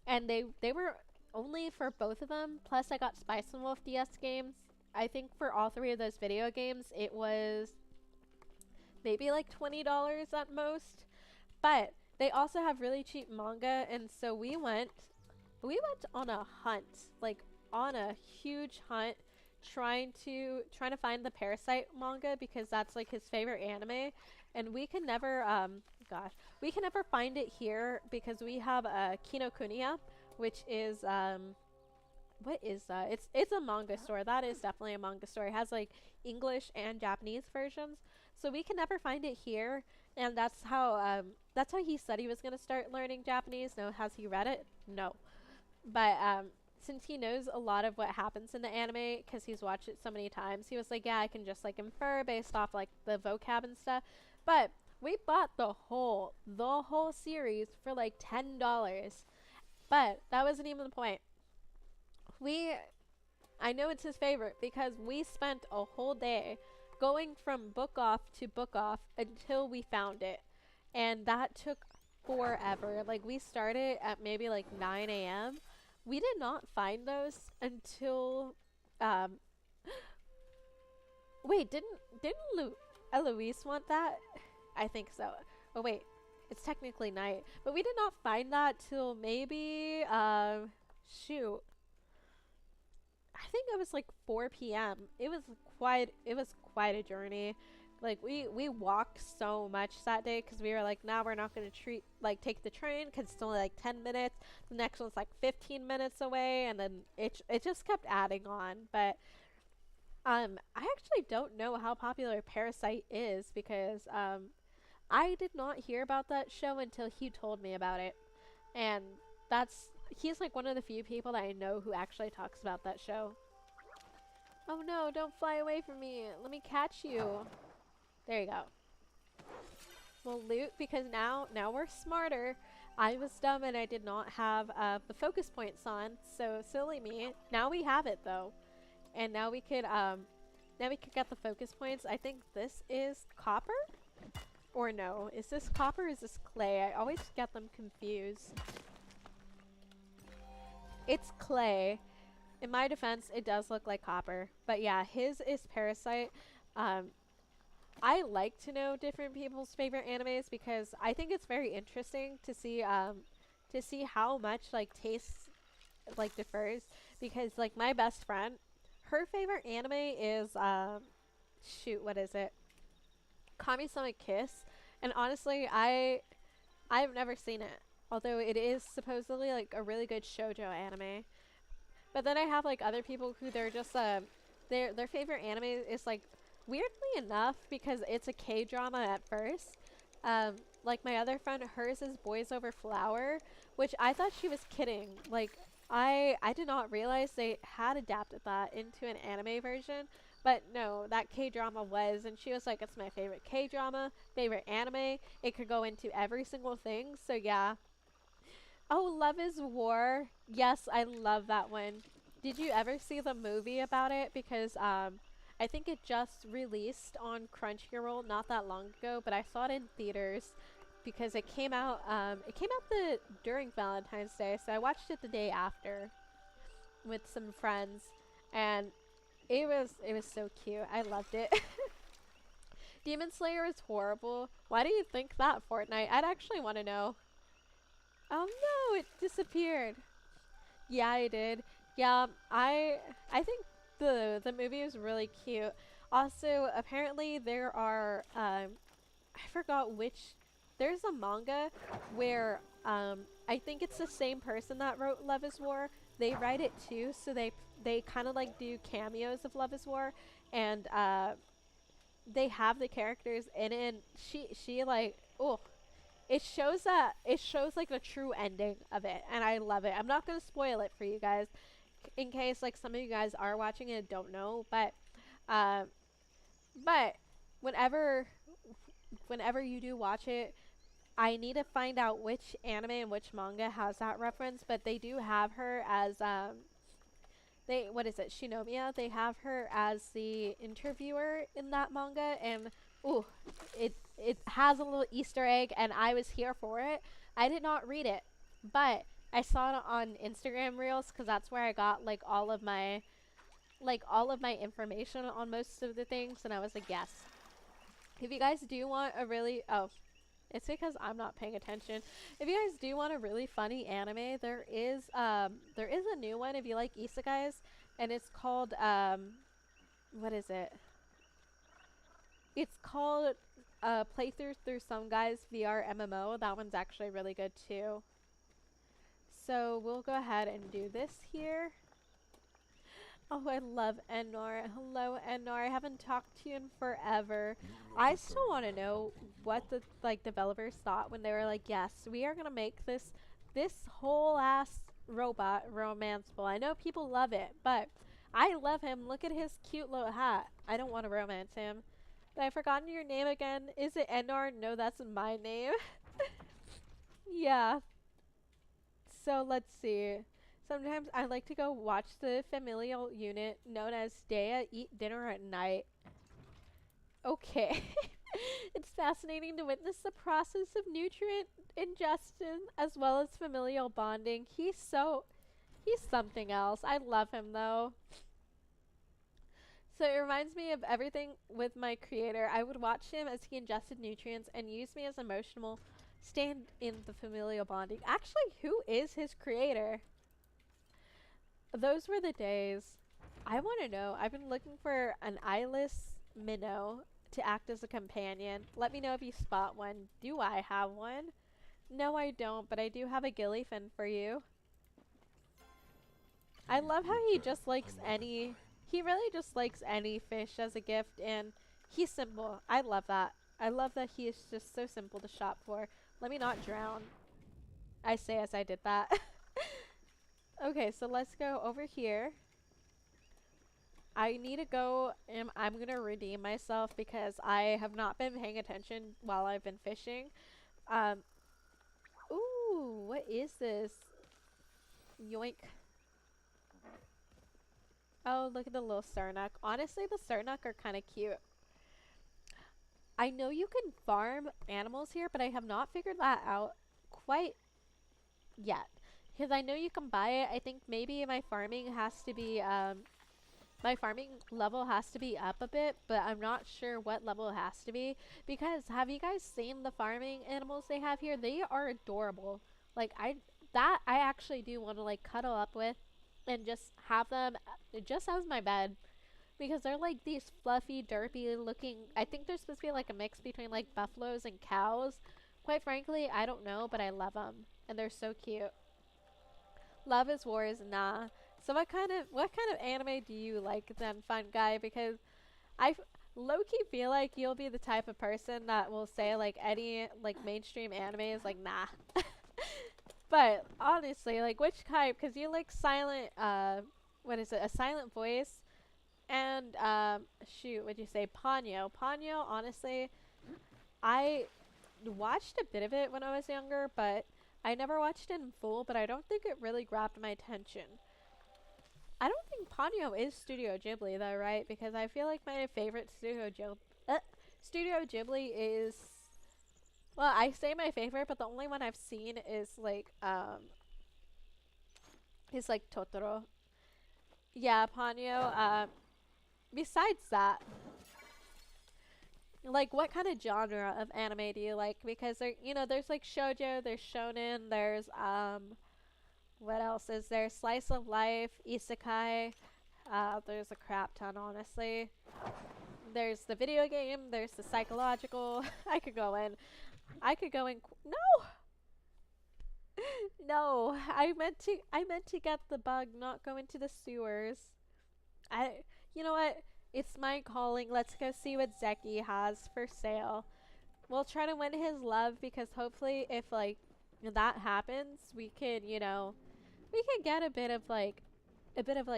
and they were only for both of them. Plus, I got Spice and Wolf DS games. I think for all three of those video games, it was maybe like $20 at most. But they also have really cheap manga, and so we went on a hunt, like on a huge hunt, trying to find the Parasite manga because that's like his favorite anime, and we can never gosh, we can never find it here because we have a Kinokuniya, which is what is that? It's a manga store. That is definitely a manga store. It has like English and Japanese versions. So we can never find it here, and that's how he said he was gonna start learning Japanese. Now, has he read it? No. But since he knows a lot of what happens in the anime because he's watched it so many times, he was like, yeah, I can just like infer based off like the vocab and stuff. But we bought the whole series for like $10. But that wasn't even the point. We I know it's his favorite because we spent a whole day going from book off to book off until we found it. And that took forever. Like we started at maybe like 9 a.m. We did not find those until um wait, didn't Eloise want that? I think so. Oh wait, it's technically night. But we did not find that till maybe shoot, I think it was like 4 p.m. It was quite a journey. Like we walked so much that day because we were like, nah, we're not gonna take the train because it's only like 10 minutes. The next one's like 15 minutes away, and then it just kept adding on. But I actually don't know how popular Parasite is because I did not hear about that show until he told me about it, and he's like one of the few people that I know who actually talks about that show. Oh no, don't fly away from me. Let me catch you. There you go. We'll loot because now we're smarter. I was dumb and I did not have the focus points on, so silly me. Now we have it though. And now we could get the focus points. I think this is copper? Or no, is this copper or is this clay? I always get them confused. It's clay. In my defense, it does look like copper. But yeah, his is Parasite. Um, I like to know different people's favorite animes because I think it's very interesting to see how much like taste like differs. Because like my best friend, her favorite anime is shoot, what is it? Kami-sama Kiss. And honestly, I've never seen it. Although it is supposedly like a really good shoujo anime. But then I have like other people who they're just their favorite anime is like weirdly enough because it's a K-drama at first. Like my other friend, hers is Boys Over Flower, which I thought she was kidding. Like I did not realize they had adapted that into an anime version. But no, that K-drama was, and she was like, it's my favorite K-drama, favorite anime. It could go into every single thing. So yeah. Oh, Love is War. Yes, I love that one. Did you ever see the movie about it? Because I think it just released on Crunchyroll not that long ago, but I saw it in theaters because it came out during Valentine's Day, so I watched it the day after with some friends, and it was so cute. I loved it. Demon Slayer is horrible. Why do you think that, Fortnite? I'd actually want to know. Oh no, it disappeared. Yeah, I did. Yeah, I think the movie was really cute. Also, apparently there are I forgot which, there's a manga where I think it's the same person that wrote Love is War. They write it too, so they kind of like do cameos of Love is War, and they have the characters in it. And she like, oh, it shows like the true ending of it, and I love it. I'm not gonna spoil it for you guys in case like some of you guys are watching it and don't know, uh, but whenever whenever you do watch it, I need to find out which anime and which manga has that reference. But they do have her as they, what is it, Shinomiya, they have her as the interviewer in that manga, and ooh, it has a little Easter egg, and I was here for it. I did not read it, but I saw it on Instagram Reels because that's where I got like all of my information on most of the things, and I was like, yes. If you guys do want a really it's because I'm not paying attention. If you guys do want a really funny anime, there is a new one if you like isekais, and it's called what is it? It's called Playthrough Through Some Guys VR MMO. That one's actually really good too. So we'll go ahead and do this here. Oh, I love Enor. Hello, Enor. I haven't talked to you in forever. I still want to know what the like developers thought when they were like, "Yes, we are gonna make this whole ass robot romanceable." I know people love it, but I love him. Look at his cute little hat. I don't want to romance him. But I've forgotten your name again. Is it Enor? No, that's my name. Yeah. So let's see. Sometimes I like to go watch the familial unit known as Dea eat dinner at night. Okay. It's fascinating to witness the process of nutrient ingestion as well as familial bonding. He's something else. I love him though. So it reminds me of everything with my creator. I would watch him as he ingested nutrients and use me as emotional stand in the familial bonding. Actually, who is his creator? Those were the days. I want to know. I've been looking for an eyeless minnow to act as a companion. Let me know if you spot one. Do I have one? No, I don't, but I do have a gillyfin for you. I love how he really just likes any fish as a gift, and he's simple. I love that. I love that he is just so simple to shop for. Let me not drown. I say as I did that. Okay, so let's go over here. I need to go and I'm gonna redeem myself because I have not been paying attention while I've been fishing. Um, ooh, what is this? Yoink. Oh, look at the little Sarnak. Honestly, the Sarnak are kind of cute. I know you can farm animals here, but I have not figured that out quite yet. Because I know you can buy it. I think maybe my farming level has to be up a bit, but I'm not sure what level it has to be. Because have you guys seen the farming animals they have here? They are adorable. Like I actually do want to like cuddle up with and just have them just as my bed. Because they're like these fluffy, derpy looking, I think they're supposed to be like a mix between like buffaloes and cows. Quite frankly, I don't know, but I love them. And they're so cute. Love is war is nah. So what kind of anime do you like then, fun guy? Because I low key feel like you'll be the type of person that will say like any like mainstream anime is like nah. But honestly, like which type? Because you like silent what is it? A silent voice and shoot, what'd you say? Ponyo. Ponyo, honestly, I watched a bit of it when I was younger, but I never watched it in full, but I don't think it really grabbed my attention. I don't think Ponyo is Studio Ghibli though, right? Because I feel like my favorite Studio Ghibli is, well, I say my favorite, but the only one I've seen is like Totoro. Yeah, Ponyo. Besides that, like what kind of genre of anime do you like? Because there's like shoujo, there's shonen, there's what else is there? Slice of life, isekai. There's a crap ton, honestly. There's the video game. There's the psychological. I could go in. No, no. I meant to get the bug, not go into the sewers. I. You know what? It's my calling. Let's go see what Zeki has for sale. We'll try to win his love because hopefully, if like that happens, we could get a bit of like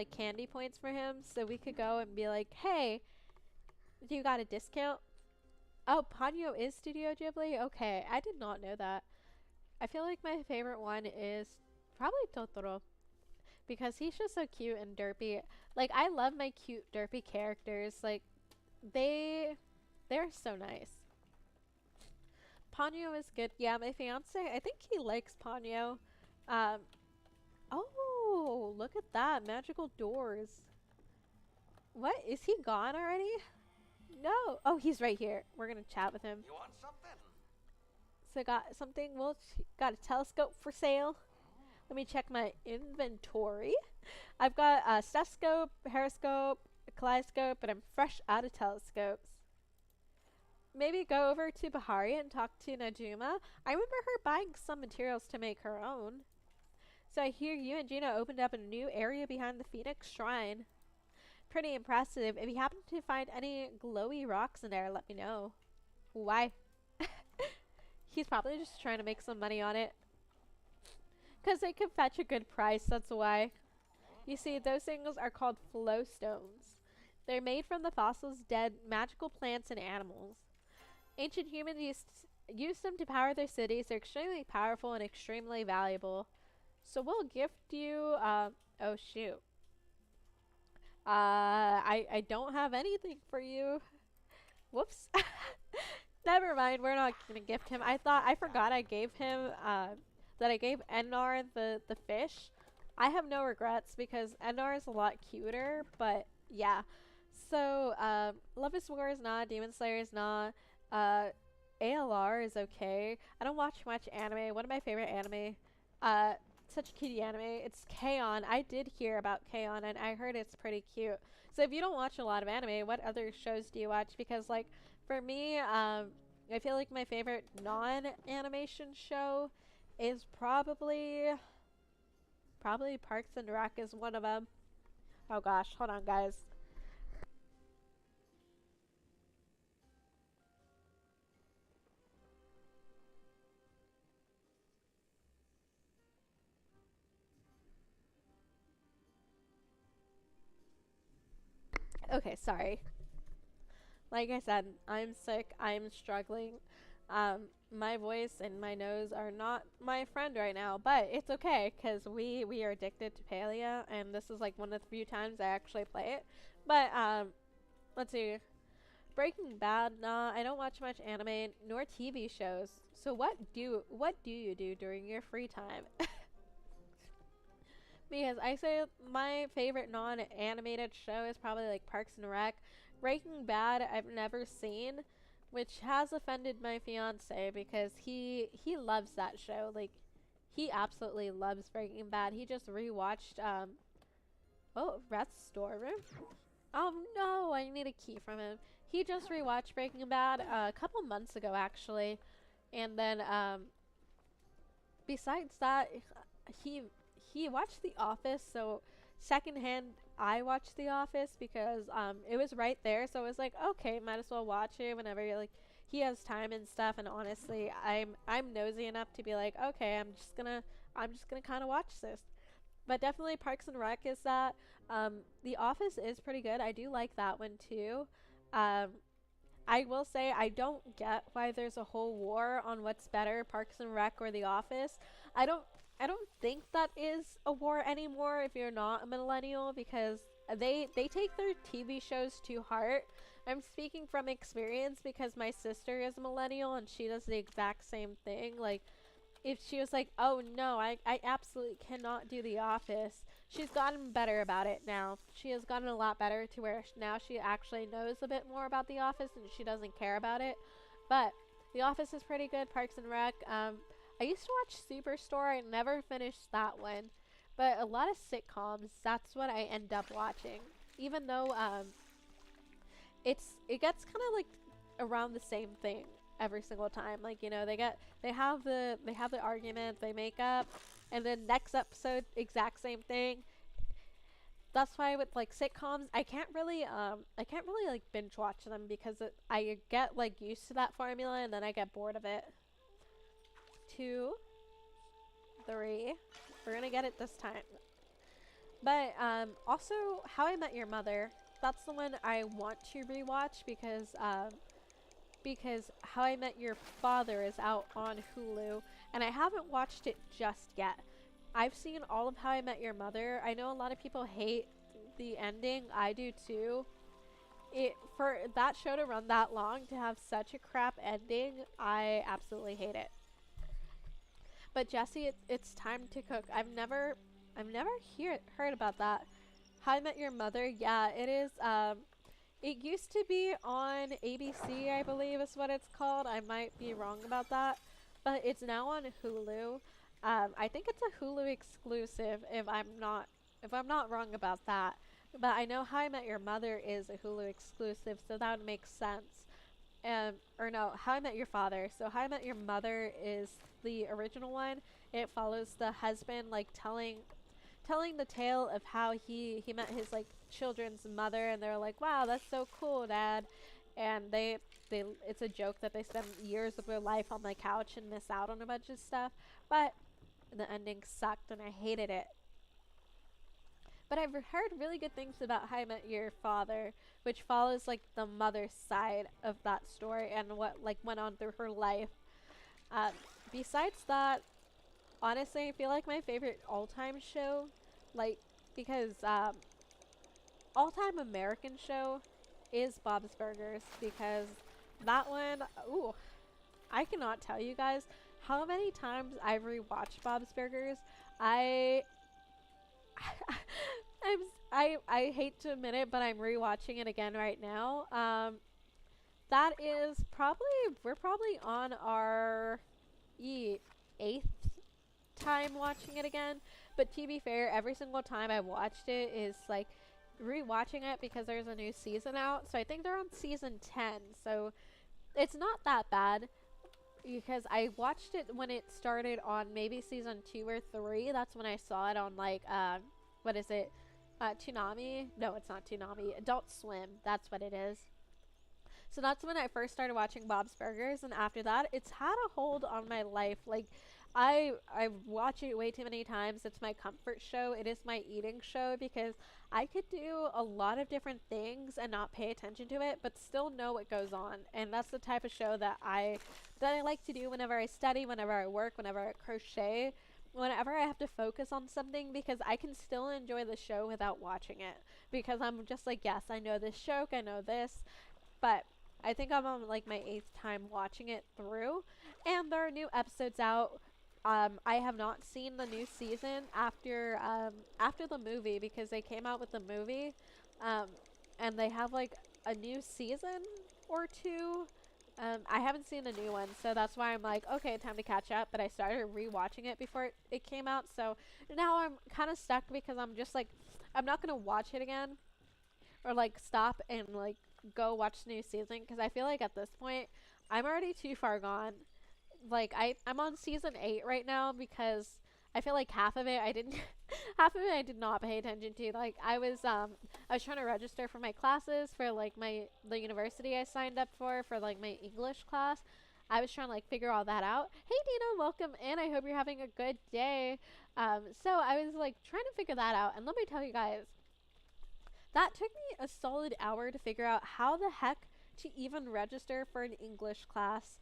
candy points for him, so we could go and be like, hey, do you got a discount? Oh, Ponyo is Studio Ghibli? Okay, I did not know that. I feel like my favorite one is probably Totoro. because he's just so cute and derpy. Like I love my cute derpy characters. Like they they're so nice. Ponyo is good. Yeah, my fiance, I think he likes Ponyo. Um, oh, look at that. Magical doors. What? Is he gone already? No. Oh, he's right here. We're going to chat with him. You want something? So got something. Well, got a telescope for sale. Let me check my inventory. I've got a stethoscope, periscope, a kaleidoscope, but I'm fresh out of telescopes. Maybe go over to Bahari and talk to Najuma. I remember her buying some materials to make her own. So I hear you and Gina opened up a new area behind the Phoenix Shrine. Pretty impressive. If you happen to find any glowy rocks in there, let me know. Why? He's probably just trying to make some money on it. Because they can fetch a good price, that's why. You see, those things are called flow stones. They're made from the fossils, dead, magical plants and animals. Ancient humans used them to power their cities. They're extremely powerful and extremely valuable. So we'll gift you, oh shoot. I don't have anything for you. Whoops. Never mind, we're not gonna gift him. I forgot I gave him, that I gave Enar the fish. I have no regrets because Enar is a lot cuter, but yeah. So, Love is War is not, Demon Slayer is not, ALR is okay. I don't watch much anime. One of my favorite anime, such a cutie anime. It's K-On! I did hear about K-On! And I heard it's pretty cute. So if you don't watch a lot of anime, what other shows do you watch? Because like for me, I feel like my favorite non-animation show is probably Parks and Rec is one of them. Oh gosh, hold on guys. Okay, sorry. Like I said, I'm sick. I'm struggling. My voice and my nose are not my friend right now, but it's okay because we are addicted to Palia, and this is like one of the few times I actually play it. But let's see. Breaking Bad, nah, I don't watch much anime nor TV shows. So what do you do during your free time? Because I say my favorite non-animated show is probably like Parks and Rec. Breaking Bad I've never seen, which has offended my fiance because he loves that show. Like he absolutely loves Breaking Bad. He just rewatched oh, Reth's storeroom. Oh no, I need a key from him. He just rewatched Breaking Bad a couple months ago actually. And then besides that, he he watched The Office, so secondhand I watched The Office because it was right there, so it was like, okay, might as well watch it whenever you're like he has time and stuff. And honestly, I'm nosy enough to be like, okay, I'm just gonna kind of watch this. But definitely Parks and Rec is that. The Office is pretty good. I do like that one too. Um, I will say I don't get why there's a whole war on what's better, Parks and Rec or The Office. I don't I don't think that is a war anymore if you're not a millennial because they take their TV shows to heart. I'm speaking from experience because my sister is a millennial and she does the exact same thing. Like if she was like, oh no, I absolutely cannot do The Office. She's gotten better about it now. She has gotten a lot better to where now she actually knows a bit more about The Office and she doesn't care about it. But The Office is pretty good. Parks and Rec. I used to watch Superstore. I never finished that one. But a lot of sitcoms, that's what I end up watching. Even though it gets kind of like around the same thing every single time. Like, you know, they have the argument, they make up, and then next episode exact same thing. That's why with like sitcoms, I can't really like binge watch them because I get like used to that formula and then I get bored of it. 2, 3. We're going to get it this time. But also How I Met Your Mother. That's the one I want to rewatch because How I Met Your Father is out on Hulu, and I haven't watched it just yet. I've seen all of How I Met Your Mother. I know a lot of people hate the ending. I do too. It for that show to run that long to have such a crap ending, I absolutely hate it. But Jesse, it's time to cook. I've never heard about that. How I Met Your Mother. Yeah, it is. It used to be on ABC, I believe is what it's called. I might be wrong about that, but it's now on Hulu. I think it's a Hulu exclusive if I'm not wrong about that. But I know How I Met Your Mother is a Hulu exclusive, so that would make sense. Or no, How I Met Your Father. So How I Met Your Mother is the original one. It follows the husband like telling the tale of how he met his like children's mother, and they're like, wow, that's so cool, dad. And they it's a joke that they spend years of their life on the couch and miss out on a bunch of stuff, but the ending sucked and I hated it. But I've heard really good things about How I Met Your Father, which follows like the mother's side of that story and what like went on through her life. uh, Besides that, honestly, I feel like my favorite all-time show, like, because all-time American show is Bob's Burgers, because that one, ooh, I cannot tell you guys how many times I've rewatched Bob's Burgers. I I hate to admit it, but I'm rewatching it again right now. That is probably we're probably on our eighth time watching it again. But to be fair, every single time I watched it is like rewatching it because there's a new season out. So I think they're on season 10. So it's not that bad because I watched it when it started on maybe season 2 or 3. That's when I saw it on like what is it? Toonami? No, it's not Toonami. Adult Swim. That's what it is. So that's when I first started watching Bob's Burgers, and after that, it's had a hold on my life. Like, I watch it way too many times. It's my comfort show. It is my eating show because I could do a lot of different things and not pay attention to it, but still know what goes on. And that's the type of show that I like to do whenever I study, whenever I work, whenever I crochet. Whenever I have to focus on something, because I can still enjoy the show without watching it. Because I'm just like, yes, I know this joke, I know this, but I think I'm on like my eighth time watching it through, and there are new episodes out. I have not seen the new season after the movie because they came out with the movie, um, and they have like a new season or two. I haven't seen the new one, so that's why I'm like, okay, time to catch up. But I started rewatching it before it came out, so now I'm kind of stuck because I'm just like, I'm not gonna watch it again or like stop and like go watch the new season because I feel like at this point I'm already too far gone. Like I'm on season 8 right now because I feel like half of it I didn't half of it I did not pay attention to. Like I was trying to register for my classes for like the university I signed up for like my English class. I was trying to like figure all that out. Hey Dina, welcome in. I hope you're having a good day. So I was like trying to figure that out, and let me tell you guys, that took me a solid hour to figure out how the heck to even register for an English class,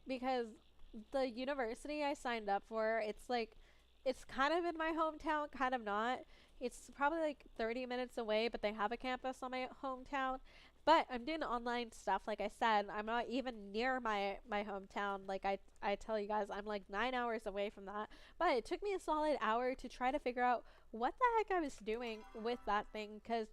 because the university I signed up for, it's kind of in my hometown, kind of not. It's probably like 30 minutes away, but they have a campus on my hometown. But I'm doing online stuff, like I said. I'm not even near my hometown. Like I tell you guys, I'm like 9 hours away from that. But it took me a solid hour to try to figure out what the heck I was doing with that thing, because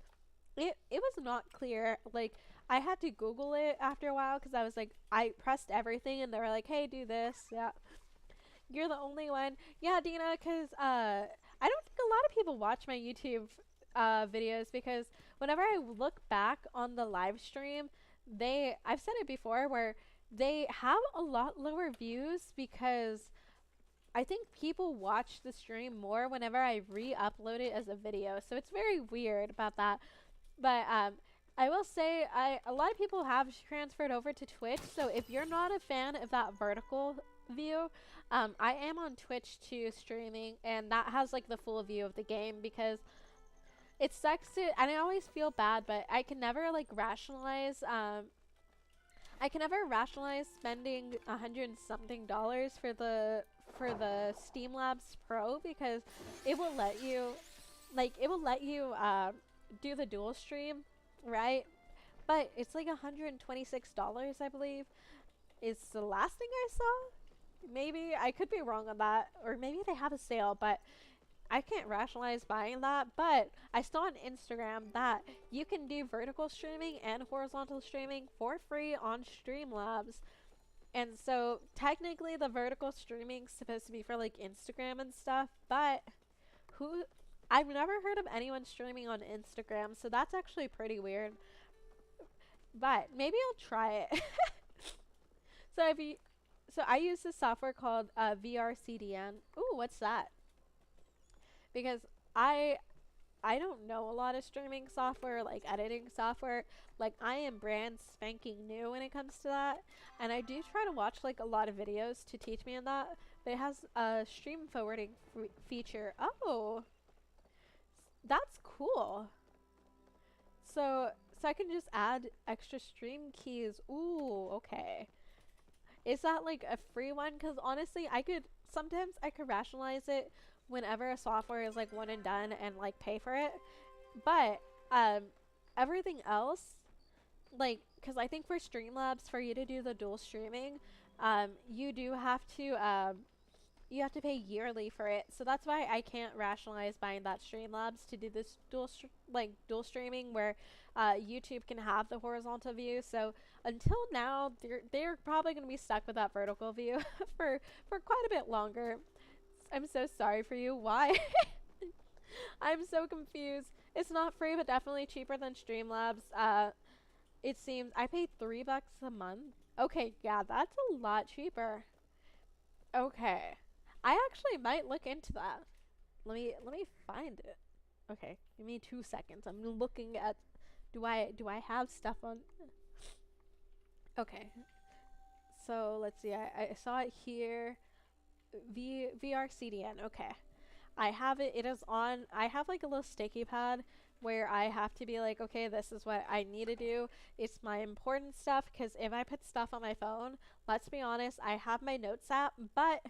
it was not clear. Like, I had to Google it after a while because I was like, I pressed everything and they were like, hey, do this. Yeah, you're the only one. Yeah, Dina, because I don't think a lot of people watch my YouTube videos, because whenever I look back on the live stream, I've said it before, where they have a lot lower views because I think people watch the stream more whenever I re-upload it as a video. So it's very weird about that. But I will say, a lot of people have transferred over to Twitch. So if you're not a fan of that vertical view, I am on Twitch too, streaming, and that has like the full view of the game, because it sucks to, and I always feel bad, but I can never like rationalize. I can never rationalize spending $100 and something for for the Streamlabs Pro because it will let you do the dual stream, right? But it's like $126, I believe, is the last thing I saw. Maybe I could be wrong on that, or maybe they have a sale, but I can't rationalize buying that. But I saw on Instagram that you can do vertical streaming and horizontal streaming for free on Streamlabs. And so technically the vertical streaming's supposed to be for like Instagram and stuff, but who I've never heard of anyone streaming on Instagram, so that's actually pretty weird. But maybe I'll try it. So if you so I use this software called VRCDN. Ooh, what's that? Because I I don't know a lot of streaming software, like editing software. Like I am brand spanking new when it comes to that, and I do try to watch like a lot of videos to teach me on that. But it has a stream forwarding feature. Oh, that's cool. So I can just add extra stream keys. Ooh, okay. Is that like a free one? Because honestly, I could rationalize it whenever a software is like one and done and like pay for it. But um, everything else, like, because I think for Streamlabs, for you to do the dual streaming, you do have to you have to pay yearly for it. So that's why I can't rationalize buying that Streamlabs to do this dual streaming where YouTube can have the horizontal view. So until now, they're probably going to be stuck with that vertical view for quite a bit longer. I'm so sorry for you. Why? I'm so confused. It's not free, but definitely cheaper than Streamlabs. It seems I paid $3 a month. Okay, yeah, that's a lot cheaper. Okay. I actually might look into that. Let me find it. Okay, give me 2 seconds. I'm looking at do I have stuff on Okay. So let's see. I saw it here. VRCDN. Okay. I have it. It is on. I have like a little sticky pad where I have to be like, okay, this is what I need to do. It's my important stuff because if I put stuff on my phone, let's be honest, I have my notes app, but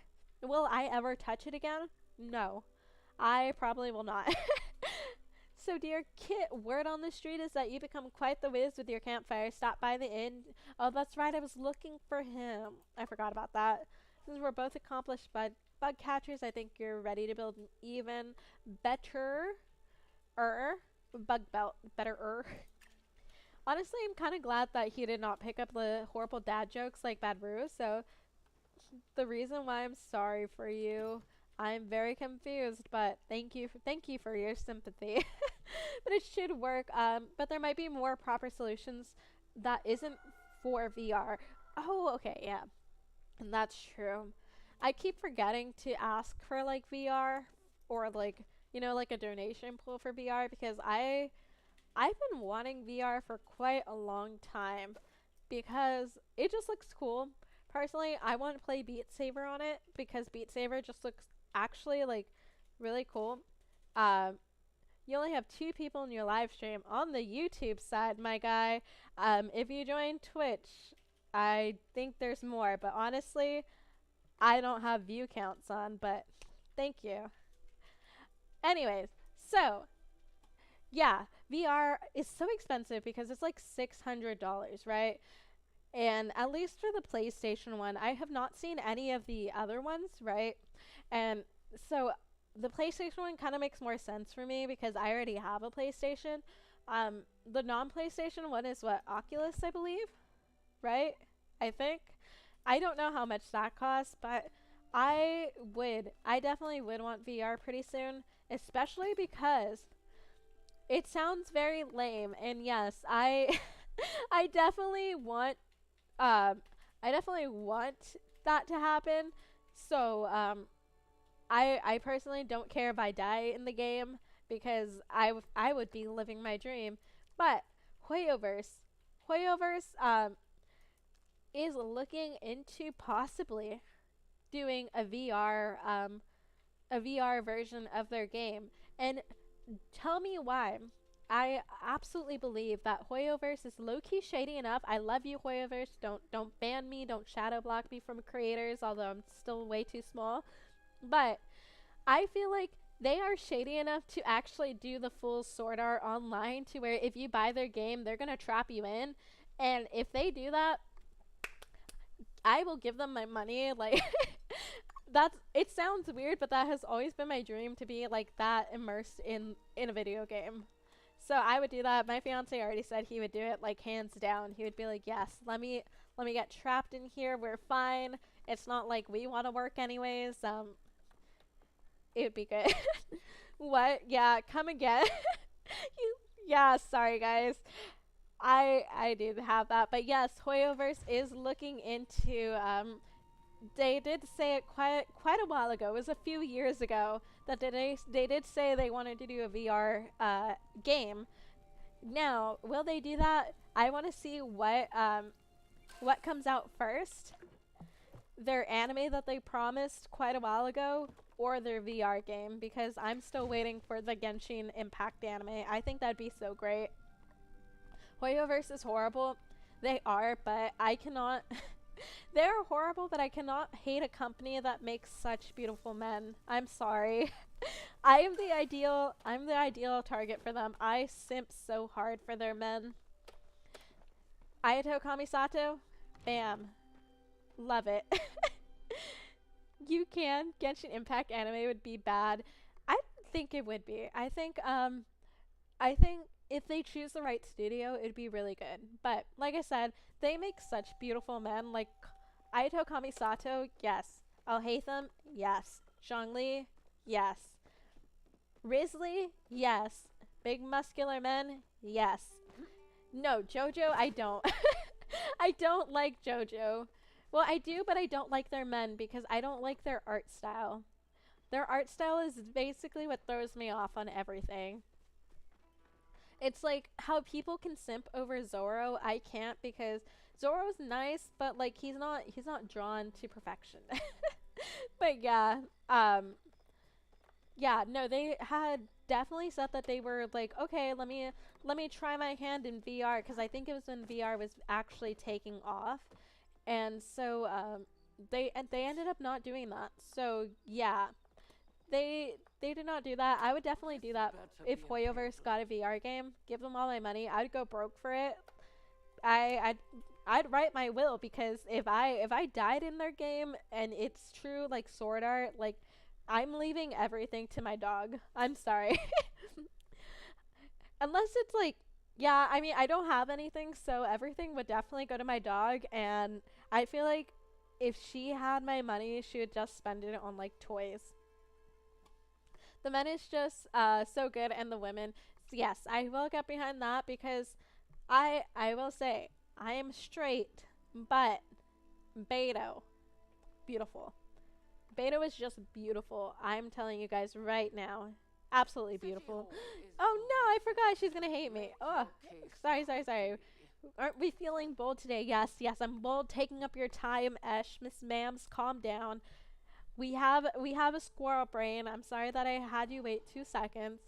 will I ever touch it again? No. I probably will not. So, dear Kit, word on the street is that you become quite the whiz with your campfire. Stop by the inn. Oh, that's right. I was looking for him. I forgot about that. Since we're both accomplished bug catchers, I think you're ready to build an even better bug belt better. Honestly, I'm kind of glad that he did not pick up the horrible dad jokes like Bad Brew. So the reason why I'm sorry for you, I'm very confused, but thank you for your sympathy. But it should work. But there might be more proper solutions that isn't for VR. Oh, okay, yeah, and that's true. I keep forgetting to ask for like VR or like like a donation pool for VR because I've been wanting VR for quite a long time because it just looks cool. Personally, I want to play Beat Saber on it because Beat Saber just looks actually like really cool. Um, you only have 2 people in your live stream on the YouTube side, my guy. If you join Twitch, I think there's more, but honestly, I don't have view counts on, but thank you. Anyways, so yeah, VR is so expensive because it's like $600, right? And at least for the PlayStation one, I have not seen any of the other ones, right? And so the PlayStation one kind of makes more sense for me because I already have a PlayStation. The non-PlayStation one is what, Oculus, I believe, right? I think. I don't know how much that costs, but I definitely would want VR pretty soon, especially because it sounds very lame. And yes, I definitely want um, I definitely want that to happen. So I personally don't care if I die in the game because I would be living my dream. But Hoyoverse is looking into possibly doing a VR version of their game. And tell me why. I absolutely believe that Hoyoverse is low key shady enough. I love you, Hoyoverse. Don't ban me. Don't shadow block me from creators. Although I'm still way too small. But I feel like they are shady enough to actually do the full Sword Art online, to where if you buy their game, they're gonna trap you in. And if they do that, I will give them my money. Like that's, it sounds weird, but that has always been my dream, to be like that immersed in a video game. So I would do that. My fiance already said he would do it, like hands down. He would be like, "Yes, let me get trapped in here. We're fine. It's not like we want to work anyways. It would be good." What? Yeah, come again. you, yeah, sorry guys. I did have that, but yes, Hoyoverse is looking into they did say it quite a while ago. It was a few years ago that they did say they wanted to do a VR game. Now, will they do that? I want to see what comes out first. Their anime that they promised quite a while ago, or their VR game, because I'm still waiting for the Genshin Impact anime. I think that'd be so great. Hoyoverse is horrible. They are, but I cannot. They're horrible, but I cannot hate a company that makes such beautiful men. I'm sorry. I'm the ideal target for them. I simp so hard for their men. Ayato Kamisato, bam. Love it. You can. Genshin Impact anime would be bad. I don't think it would be. I think if they choose the right studio, it'd be really good. But like I said, they make such beautiful men. Like Ayato Kamisato, yes. I'll hate them, yes. Zhongli, yes. Risley, yes. Big muscular men, yes. No, JoJo, I don't. I don't like JoJo. Well, I do, but I don't like their men because I don't like their art style. Their art style is basically what throws me off on everything. It's like how people can simp over Zoro. I can't, because Zoro's nice, but like he's not drawn to perfection. But yeah, um yeah, no, they had definitely said that they were like, okay, let me try my hand in VR, because I think it was when VR was actually taking off. And so they ended up not doing that. So yeah, they did not do that. I would definitely do that if Hoyoverse got a VR game. Give them all my money. I'd go broke for it. I I'd write my will, because if I died in their game and it's true like Sword Art, like I'm leaving everything to my dog. I'm sorry. Unless it's like, yeah, I mean, I don't have anything, so everything would definitely go to my dog. And I feel like if she had my money, she would just spend it on like toys. The men is just so good, and the women, yes, I will get behind that, because I will say I am straight, but Beto, beautiful. Beto is just beautiful. I'm telling you guys right now, absolutely beautiful. Oh no, I forgot she's gonna hate me. Oh, sorry, sorry, sorry. Aren't we feeling bold today? Yes, yes, I'm bold. Taking up your time, Esh, Miss Mams, calm down. We have a squirrel brain. I'm sorry that I had you wait 2 seconds.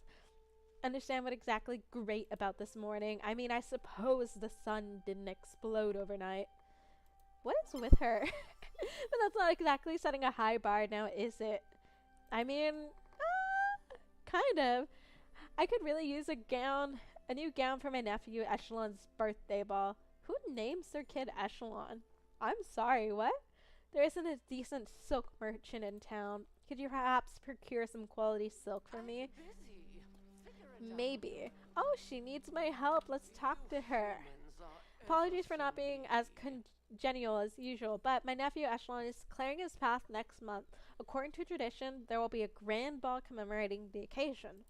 Understand what exactly great about this morning. I mean, I suppose the sun didn't explode overnight. What is with her? But that's not exactly setting a high bar now, is it? I mean, kind of. I could really use a new gown for my nephew Echelon's birthday ball. Who names their kid Echelon? I'm sorry, what? There isn't a decent silk merchant in town. Could you perhaps procure some quality silk for me? Maybe. Oh, she needs my help. Let's talk to her. Apologies for not being as congenial as usual, but my nephew Echelon is clearing his path next month. According to tradition, there will be a grand ball commemorating the occasion.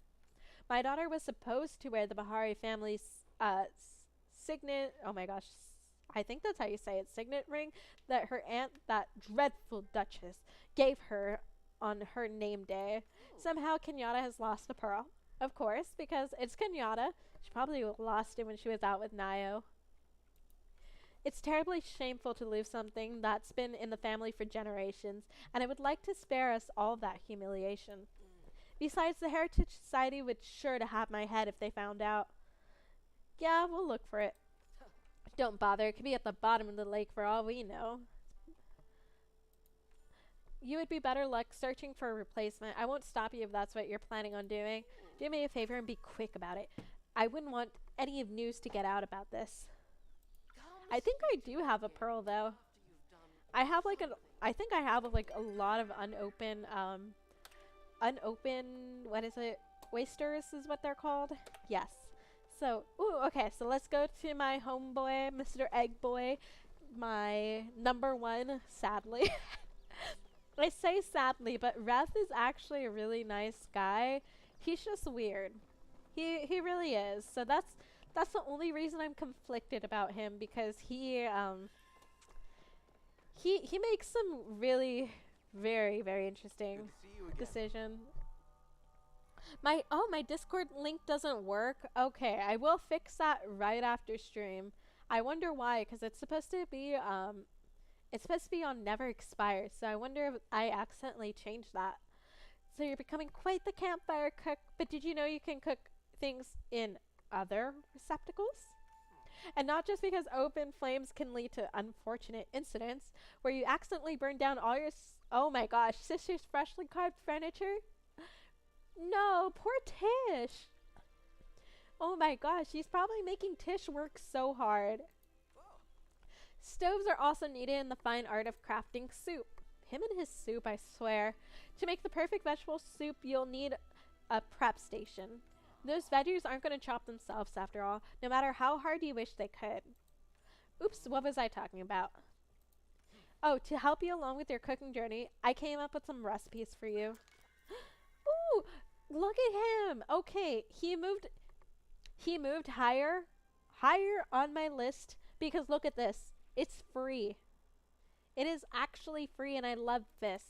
My daughter was supposed to wear the Bahari family's signet. Oh my gosh, I think that's how you say it. Signet ring that her aunt, that dreadful Duchess, gave her on her name day. Somehow Kenyatta has lost the pearl. Of course, because it's Kenyatta. She probably lost it when she was out with Nayo. It's terribly shameful to lose something that's been in the family for generations, and I would like to spare us all that humiliation. Besides, the Heritage Society would sure to have my head if they found out. Yeah, we'll look for it. Don't bother. It could be at the bottom of the lake for all we know. You would be better luck searching for a replacement. I won't stop you if that's what you're planning on doing. Do me a favor and be quick about it. I wouldn't want any of news to get out about this. I think I do have a pearl though. I have like an I think I have like a lot of unopened what is it? Wasters is what they're called. Yes. So, ooh, okay, so let's go to my homeboy, Mr. Egg Boy, my number one, sadly. I say sadly, but Reth is actually a really nice guy. He's just weird. He really is. So that's the only reason I'm conflicted about him, because he makes some really very interesting decisions. My Discord link doesn't work. Okay, I will fix that right after stream. I wonder why, because it's supposed to be on never expires. So I wonder if I accidentally changed that. So you're becoming quite the campfire cook, but did you know you can cook things in other receptacles? And not just because open flames can lead to unfortunate incidents where you accidentally burn down all your oh my gosh, sister's freshly carved furniture? No, poor Tish. Oh my gosh, she's probably making Tish work so hard. Stoves are also needed in the fine art of crafting soup. Him and his soup, I swear. To make the perfect vegetable soup, you'll need a prep station. Those veggies aren't going to chop themselves after all, no matter how hard you wish they could. Oops, what was I talking about? Oh, to help you along with your cooking journey, I came up with some recipes for you. Ooh, look at him. Okay, he moved higher on my list because look at this. It's free. It is actually free and I love this.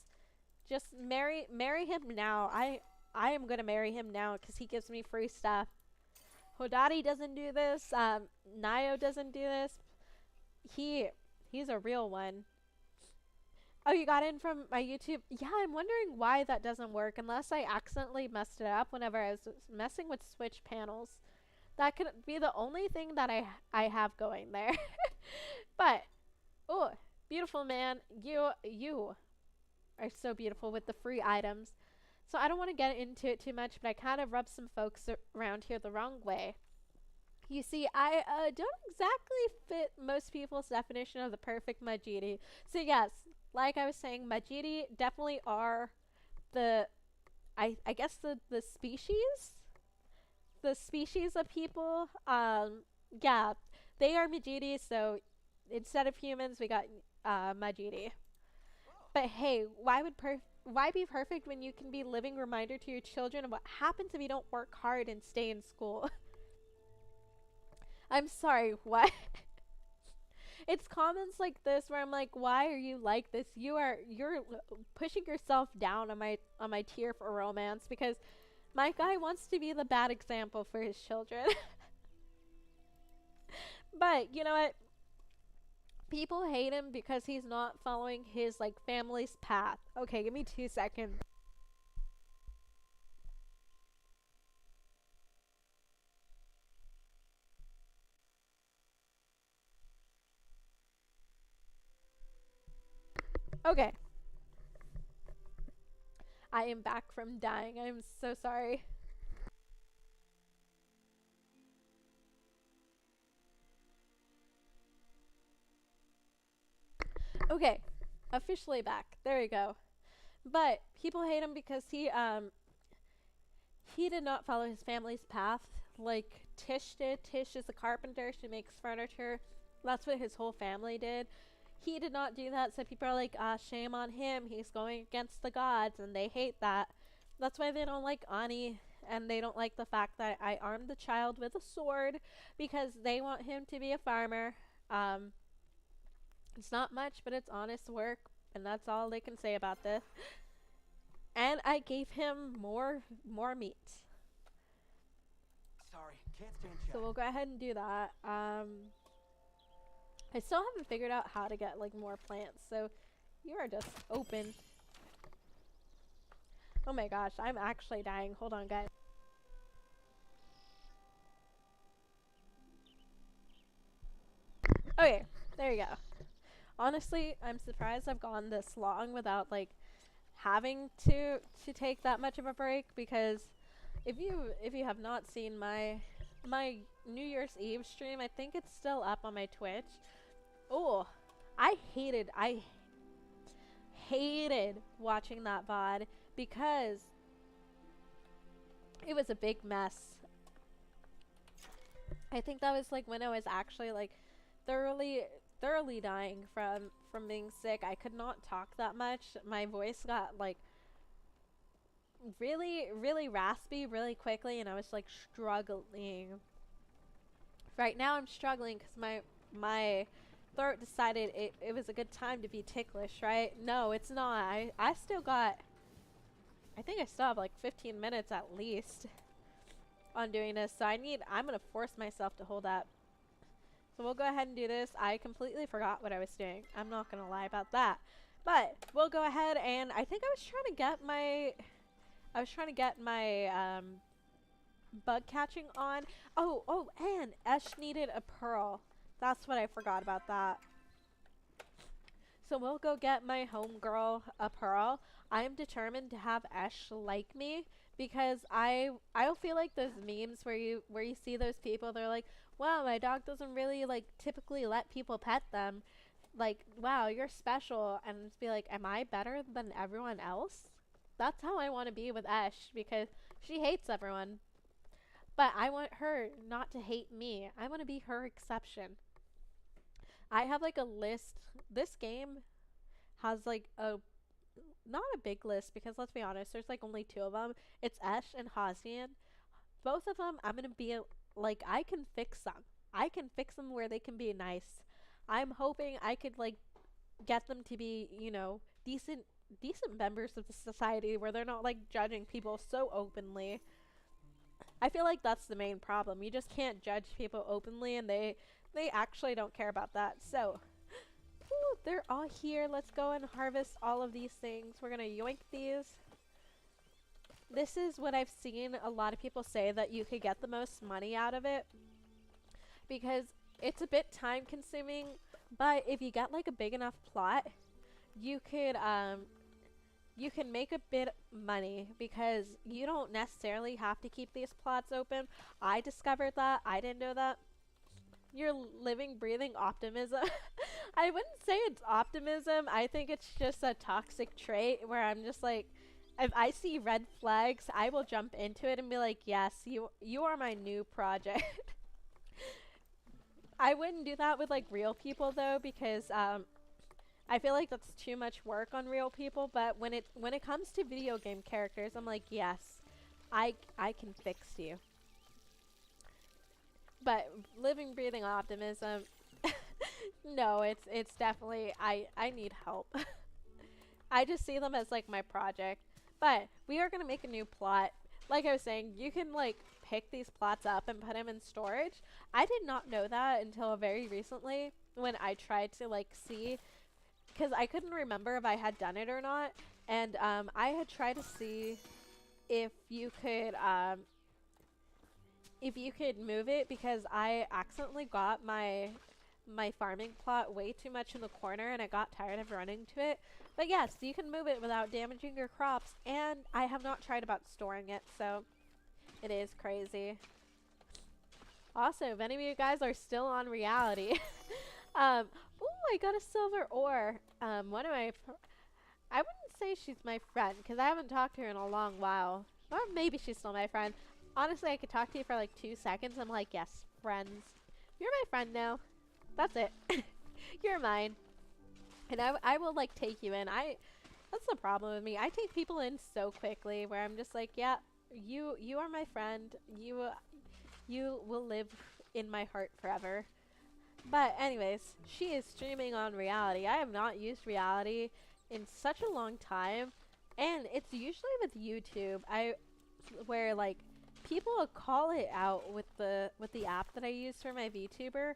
Just marry him now. I am going to marry him now cuz he gives me free stuff. Hodari doesn't do this. Nayo doesn't do this. He's a real one. Oh, you got in from my YouTube? Yeah, I'm wondering why that doesn't work unless I accidentally messed it up whenever I was messing with Switch panels. That could be the only thing that I have going there. But, oh, beautiful man. You are so beautiful with the free items. So I don't want to get into it too much, but I kind of rubbed some folks around here the wrong way. You see, I don't exactly fit most people's definition of the perfect Majidi. So yes, like I was saying, Majidi definitely are the, I guess the species? The species of people. Yeah, they are Majidi, so instead of humans, we got Majidi. But hey, why be perfect when you can be a living reminder to your children of what happens if you don't work hard and stay in school? I'm sorry, what? It's comments like this where I'm like, why are you like this? You're pushing yourself down on my tier for romance because my guy wants to be the bad example for his children. But you know what? People hate him because he's not following his like family's path. Okay, give me 2 seconds. Okay. I am back from dying. I'm so sorry. Okay. Officially back. There you go. But people hate him because he did not follow his family's path like Tish did. Tish is a carpenter. She makes furniture. That's what his whole family did. He did not do that, so people are like, shame on him. He's going against the gods, and they hate that. That's why they don't like Ani, and they don't like the fact that I armed the child with a sword, because they want him to be a farmer. It's not much, but it's honest work, and that's all they can say about this. And I gave him more meat. Sorry, can't stand So we'll go ahead and do that. I still haven't figured out how to get like more plants, so you are just open. Oh my gosh, I'm actually dying. Hold on, guys. we go. Honestly, I'm surprised I've gone this long without like having to take that much of a break, because if you have not seen my New Year's Eve stream, I think it's still up on my Twitch. Oh, I hated watching that VOD because it was a big mess. I think that was like when I was actually like thoroughly dying from being sick. I could not talk that much. My voice got like really raspy really quickly, and I was like struggling. Right now I'm struggling because my throat decided it was a good time to be ticklish, right? No, it's not. I still got, I think I still have like 15 minutes at least on doing this, so I'm gonna force myself to hold up. So we'll go ahead and do this. I completely forgot what I was doing. I'm not gonna lie about that. But we'll go ahead, and I think I was trying to get my bug catching on. Oh, and Esh needed a pearl. That's what I forgot about that. So we'll go get my homegirl a pearl. I am determined to have Esh like me, because I feel like those memes where you see those people, they're like, wow, my dog doesn't really like typically let people pet them. Like, wow, you're special, and just be like, am I better than everyone else? That's how I want to be with Esh, because she hates everyone. But I want her not to hate me. I want to be her exception. I have like a list. This game has like a, not a big list, because let's be honest, there's like only two of them. It's Esh and Hazian. Both of them, I'm going to be like, I can fix them. I can fix them where they can be nice. I'm hoping I could like get them to be, you know, decent members of the society, where they're not like judging people so openly. I feel like that's the main problem. You just can't judge people openly, and they actually don't care about that. So, ooh, they're all here. Let's go and harvest all of these things. We're gonna yoink these. This is what I've seen a lot of people say that you could get the most money out of it, because it's a bit time consuming, but if you get like a big enough plot, you can make a bit money, because you don't necessarily have to keep these plots open. I discovered that. I didn't know that. You're living, breathing optimism. I wouldn't say it's optimism. I think it's just a toxic trait where I'm just like, if I see red flags, I will jump into it and be like, yes, you are my new project. I wouldn't do that with like real people though, because I feel like that's too much work on real people. But when it comes to video game characters, I'm like, yes, I can fix you. But living, breathing optimism, no, it's definitely, I need help. I just see them as like my project. But we are going to make a new plot. Like I was saying, you can like pick these plots up and put them in storage. I did not know that until very recently, when I tried to like see, because I couldn't remember if I had done it or not. And I had tried to see if you could move it, because I accidentally got my farming plot way too much in the corner, and I got tired of running to it. But yes, you can move it without damaging your crops, and I have not tried about storing it, so it is crazy. Also, if any of you guys are still on reality, oh, I got a silver ore. One of my, I wouldn't say she's my friend, because I haven't talked to her in a long while. Or maybe she's still my friend. Honestly, I could talk to you for like 2 seconds. I'm like, yes, friends. You're my friend now. That's it. You're mine. And I will like take you in. That's the problem with me. I take people in so quickly, where I'm just like, yeah, you are my friend. You will live in my heart forever. But anyways, she is streaming on reality. I have not used reality in such a long time, and it's usually with YouTube. Where like people call it out with the app that I use for my VTuber.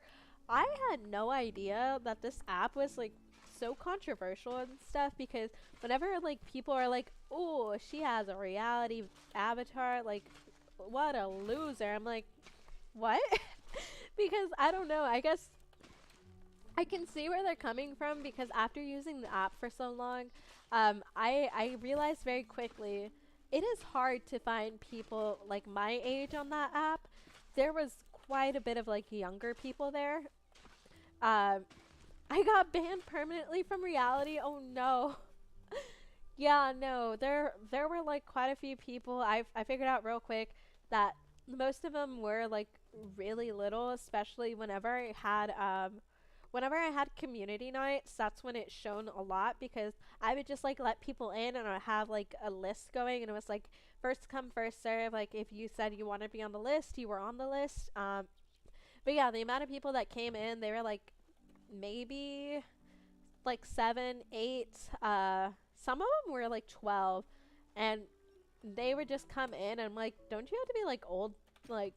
I had no idea that this app was like so controversial and stuff, because whenever like people are like, oh, she has a reality avatar, like what a loser, I'm like, what? Because I don't know, I guess I can see where they're coming from because after using the app for so long, I realized very quickly it is hard to find people like my age on that app. There was quite a bit of like younger people there. Um, I got banned permanently from reality. Oh no. Yeah, no. There were like quite a few people. I figured out real quick that most of them were like really little, especially whenever I had community nights, that's when it shone a lot because I would just like let people in and I would have like a list going and it was like first come first serve. Like if you said you want to be on the list, you were on the list. But yeah, the amount of people that came in, they were like maybe like 7, 8. Some of them were like 12, and they would just come in. And I'm like, don't you have to be like old, like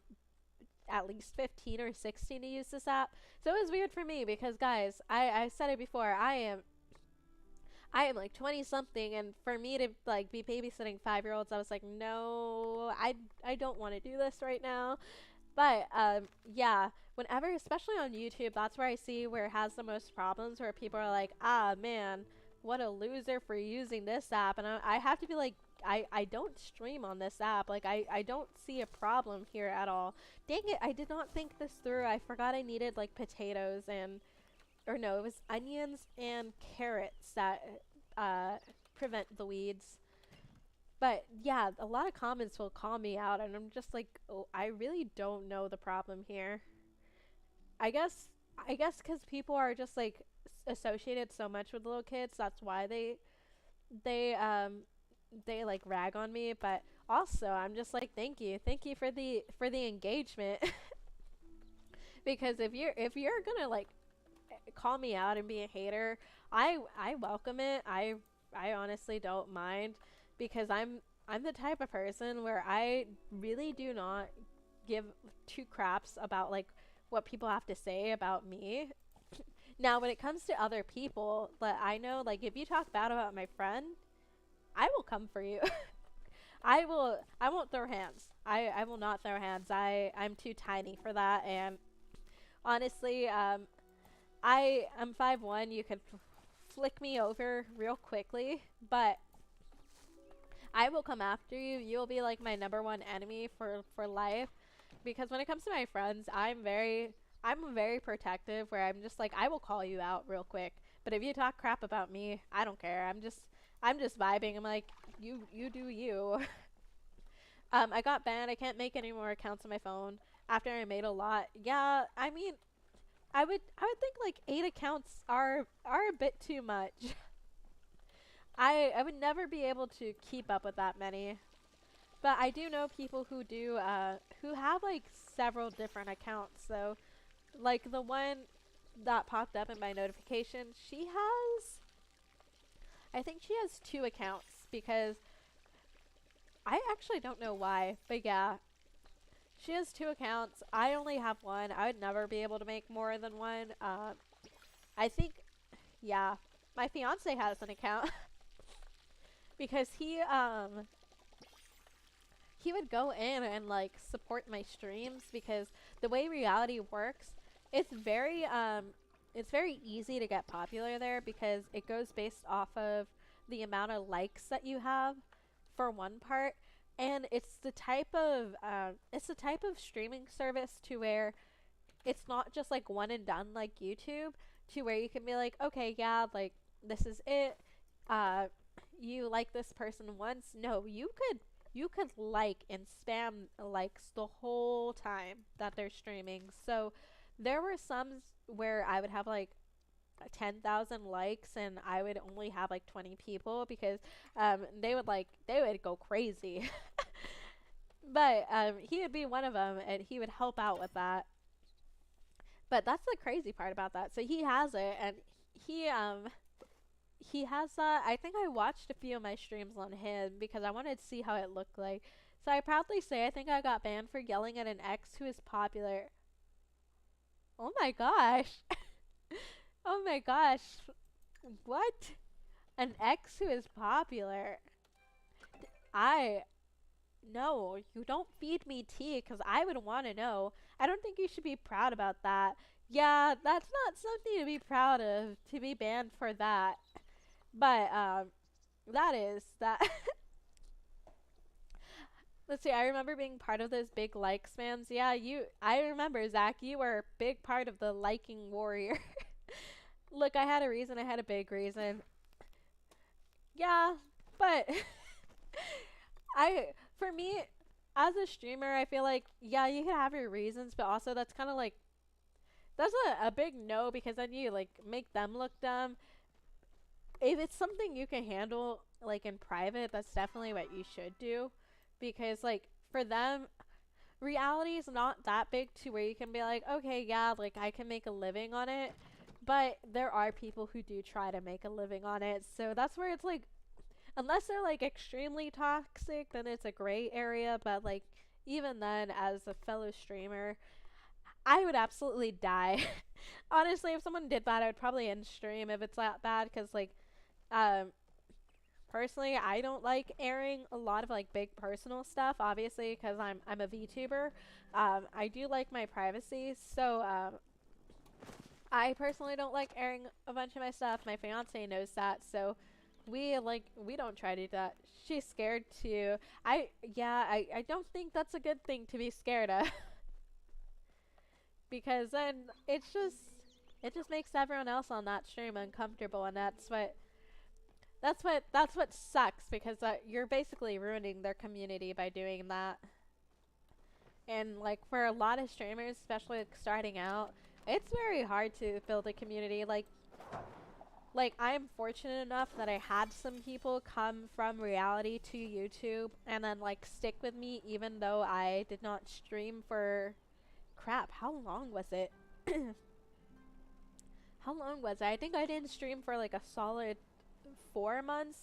at least 15 or 16 to use this app? So it was weird for me because guys, I said it before. I am like 20 something, and for me to like be babysitting 5 year olds, I was like, no, I don't want to do this right now. But yeah, whenever, especially on YouTube, that's where I see where it has the most problems, where people are like, ah, man, what a loser for using this app. And I have to be like, I don't stream on this app. Like, I don't see a problem here at all. Dang it, I did not think this through. I forgot I needed like potatoes and, or no, it was onions and carrots that uh, prevent the weeds. But yeah, a lot of comments will call me out, and I'm just like, oh, I really don't know the problem here. I guess, I guess because people are just like associated so much with little kids, that's why they they like rag on me. But also, I'm just like, thank you for the engagement, because if you're gonna like call me out and be a hater, I welcome it. I honestly don't mind because I'm the type of person where I really do not give two craps about like what people have to say about me. Now, when it comes to other people, that I know, like if you talk bad about my friend, I will come for you. I won't throw hands. I will not throw hands. I'm too tiny for that, and honestly, I am 5'1". You could flick me over real quickly, but I will come after you. You'll be like my number one enemy for life. Because when it comes to my friends, I'm very protective. Where I'm just like, I will call you out real quick. But if you talk crap about me, I don't care. I'm just vibing. I'm like, you do you. I got banned. I can't make any more accounts on my phone after I made a lot. Yeah, I mean, I would think like 8 accounts are a bit too much. I would never be able to keep up with that many. But I do know people who have like several different accounts. So like the one that popped up in my notification, I think she has 2 accounts because I actually don't know why, but yeah, she has 2 accounts. I only have one. I would never be able to make more than one. I think, yeah, my fiance has an account because he would go in and like support my streams because the way reality works, it's it's very easy to get popular there because it goes based off of the amount of likes that you have for one part, and it's the type of streaming service to where it's not just like one and done like YouTube, to where you can be like, okay, yeah, like this is it. Uh, you like this person once. No, you could like and spam likes the whole time that they're streaming. So there were some where I would have like 10,000 likes and I would only have like 20 people because they would go crazy. But he would be one of them and he would help out with that. But that's the crazy part about that. So he has it, and he um he has that. I think I watched a few of my streams on him because I wanted to see how it looked like. So I proudly say I think I got banned for yelling at an ex who is popular. Oh my gosh. Oh my gosh. What? An ex who is popular. I No, you don't feed me tea because I would want to know. I don't think you should be proud about that. Yeah, that's not something to be proud of, to be banned for that. But that is that. Let's see. I remember being part of those big like spams. Yeah, you. I remember, Zach. You were a big part of the liking warrior. Look, I had a reason. I had a big reason. Yeah, but I, for me, as a streamer, I feel like yeah, you can have your reasons, but also that's kind of like that's a big no because then you like make them look dumb. If it's something you can handle like in private, that's definitely what you should do because like for them reality is not that big to where you can be like, okay, yeah, like I can make a living on it. But there are people who do try to make a living on it. So that's where it's like, unless they're like extremely toxic, then it's a gray area. But like, even then, as a fellow streamer, I would absolutely die. Honestly, if someone did that, I would probably end stream if it's that bad. Because like, um, personally, I don't like airing a lot of like big personal stuff. Obviously, because I'm a VTuber. I do like my privacy, so I personally don't like airing a bunch of my stuff. My fiance knows that, so we don't try to do that. She's scared too. I don't think that's a good thing to be scared of because then it just makes everyone else on that stream uncomfortable, and that's what sucks because you're basically ruining their community by doing that. And like for a lot of streamers, especially like starting out, it's very hard to build a community. Like I'm fortunate enough that I had some people come from reality to YouTube and then like stick with me even though I did not stream for crap, how long was it? How long was it? I think I didn't stream for like a solid 4 months.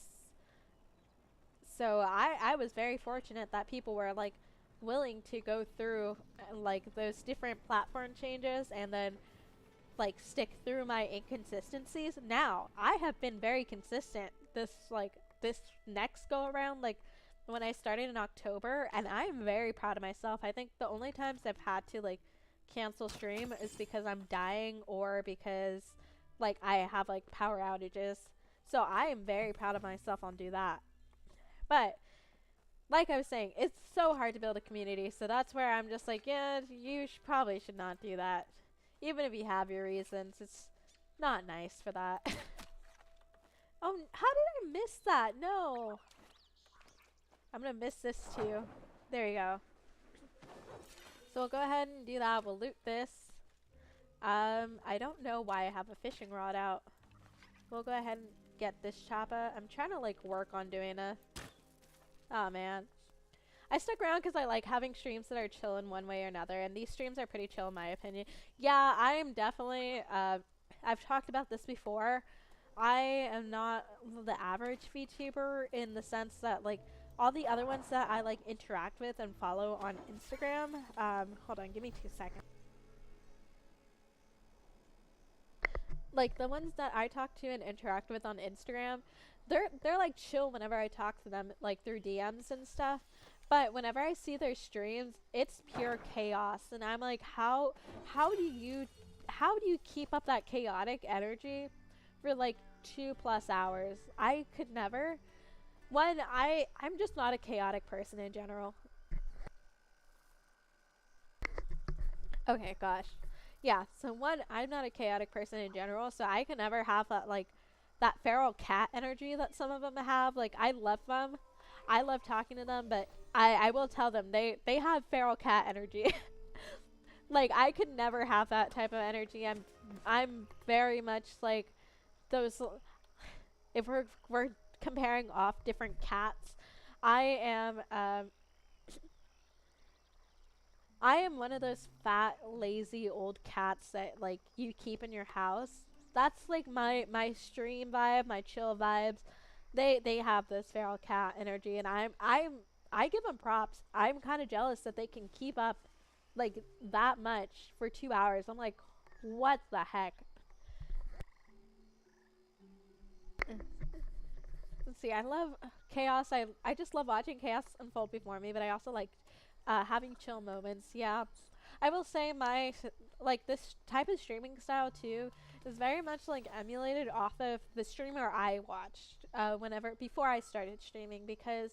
So I was very fortunate that people were like willing to go through like those different platform changes and then like stick through my inconsistencies. Now I have been very consistent this next go around, like when I started in October, and I'm very proud of myself. I think the only times I've had to like cancel stream is because I'm dying or because like I have like power outages. So I am very proud of myself on do that. But like I was saying, it's so hard to build a community. So that's where I'm just like, yeah, you probably should not do that. Even if you have your reasons, it's not nice for that. Oh, how did I miss that? No. I'm going to miss this too. There you go. So we'll go ahead and do that. We'll loot this. I don't know why I have a fishing rod out. We'll go ahead and get this choppa. I'm trying to like work on doing a... Oh man. I stuck around because I like having streams that are chill in one way or another, and these streams are pretty chill in my opinion. Yeah, I'm definitely, I've talked about this before. I am not the average VTuber in the sense that like all the other ones that I like interact with and follow on Instagram. Hold on, give me 2 seconds. Like the ones that I talk to and interact with on Instagram, they're like chill whenever I talk to them like through DMs and stuff. But whenever I see their streams, it's pure chaos, and I'm like, how do you how do you keep up that chaotic energy for like 2+ hours? I could never. One, I'm just not a chaotic person in general. Okay, gosh. Yeah, so one, I'm not a chaotic person in general, so I can never have that like that feral cat energy that some of them have. Like I love them. I love talking to them, but I will tell them they have feral cat energy. Like I could never have that type of energy. I'm very much like those if we're comparing off different cats, I am I am one of those fat, lazy old cats that like you keep in your house. That's like my stream vibe, my chill vibes. They have this feral cat energy, and I give them props. I'm kind of jealous that they can keep up like that much for 2 hours. I'm like, what the heck? Let's see. I love chaos. I just love watching chaos unfold before me, but I also like having chill moments. Yeah, I will say like this type of streaming style too is very much like emulated off of the streamer I watched whenever before I started streaming, because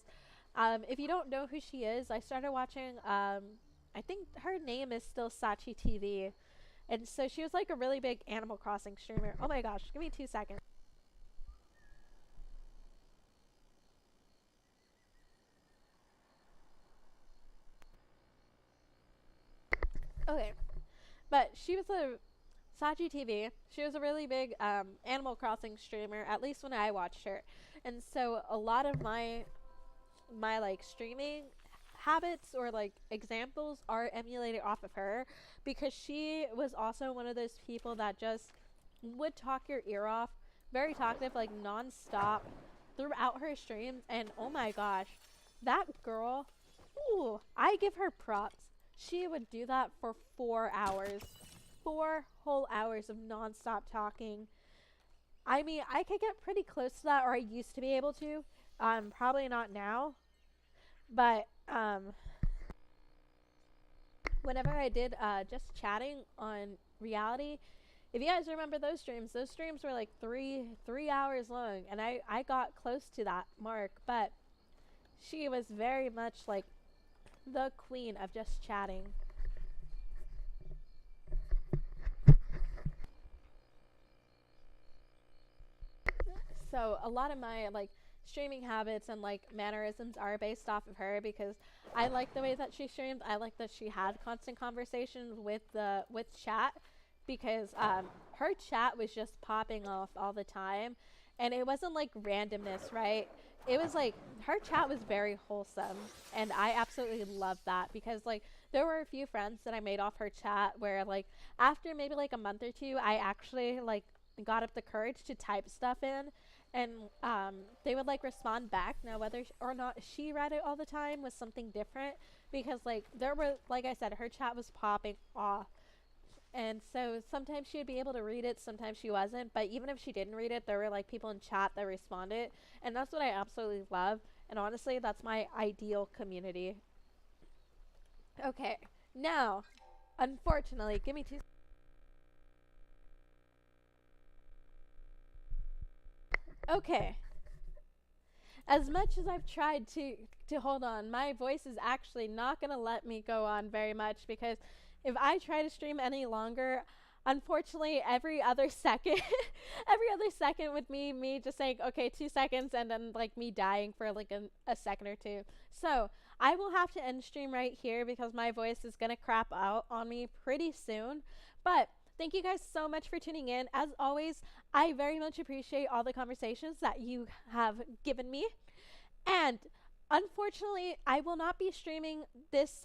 if you don't know who she is, I started watching I think her name is still Sachi TV, and so she was like a really big Animal Crossing streamer. Oh my gosh, give me 2 seconds. Okay, but she was a Sachi TV. She was a really big Animal Crossing streamer, at least when I watched her. And so a lot of my like streaming habits or like examples are emulated off of her, because she was also one of those people that just would talk your ear off, very talkative, like nonstop throughout her streams. And oh my gosh, that girl, ooh, I give her props. She would do that for 4 hours, 4 whole hours of nonstop talking. I mean, I could get pretty close to that, or I used to be able to. Probably not now, but whenever I did just chatting on reality, if you guys remember those streams were like three hours long, and I got close to that mark. But she was very much like the queen of just chatting. So a lot of my like streaming habits and like mannerisms are based off of her, because I like the way that she streamed. I like that she had constant conversations with chat, because her chat was just popping off all the time, and it wasn't like randomness, right? It was like her chat was very wholesome, and I absolutely loved that, because like there were a few friends that I made off her chat where like after maybe like a month or two, I actually like got up the courage to type stuff in, and they would like respond back. Now whether or not she read it all the time was something different, because like there were, like I said, her chat was popping off, and so sometimes she would be able to read it, sometimes she wasn't. But even if she didn't read it, there were like people in chat that responded, and that's what I absolutely love. And honestly, that's my ideal community. Okay, now unfortunately, give me two. Okay, as much as I've tried to hold on, my voice is actually not going to let me go on very much, because if I try to stream any longer, unfortunately every other second every other second with me just saying okay, 2 seconds, and then like me dying for like a second or two. So I will have to end stream right here, because my voice is going to crap out on me pretty soon. But thank you guys so much for tuning in. As always, I very much appreciate all the conversations that you have given me. And unfortunately, I will not be streaming this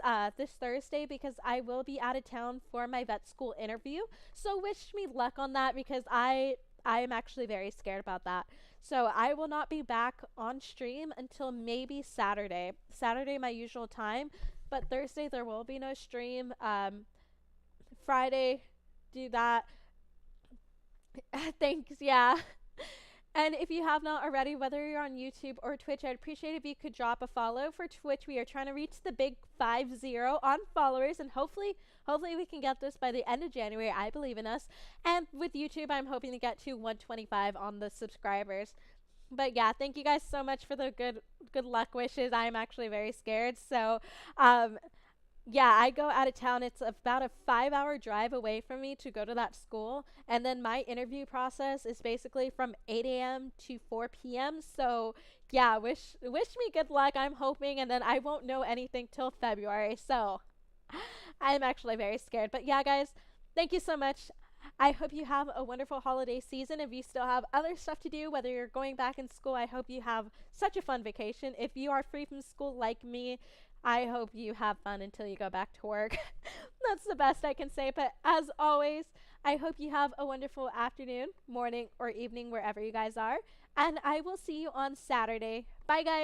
Thursday, because I will be out of town for my vet school interview. So wish me luck on that, because I am actually very scared about that. So I will not be back on stream until maybe Saturday. Saturday, my usual time, but Thursday there will be no stream. Friday, do that. Thanks. Yeah. And if you have not already, whether you're on YouTube or Twitch, I'd appreciate if you could drop a follow. For Twitch, we are trying to reach the big 50 on followers, and hopefully we can get this by the end of January. I believe in us. And with YouTube, I'm hoping to get to 125 on the subscribers. But yeah, thank you guys so much for the good luck wishes. I'm actually very scared. So, yeah, I go out of town. It's about a 5 hour drive away from me to go to that school. And then my interview process is basically from 8 a.m. to 4 p.m. So, yeah, wish me good luck. I'm hoping, and then I won't know anything till February. So, I'm actually very scared. But yeah, guys, thank you so much. I hope you have a wonderful holiday season. If you still have other stuff to do, whether you're going back in school, I hope you have such a fun vacation. If you are free from school like me, I hope you have fun until you go back to work. That's the best I can say. But as always, I hope you have a wonderful afternoon, morning, or evening, wherever you guys are. And I will see you on Saturday. Bye, guys.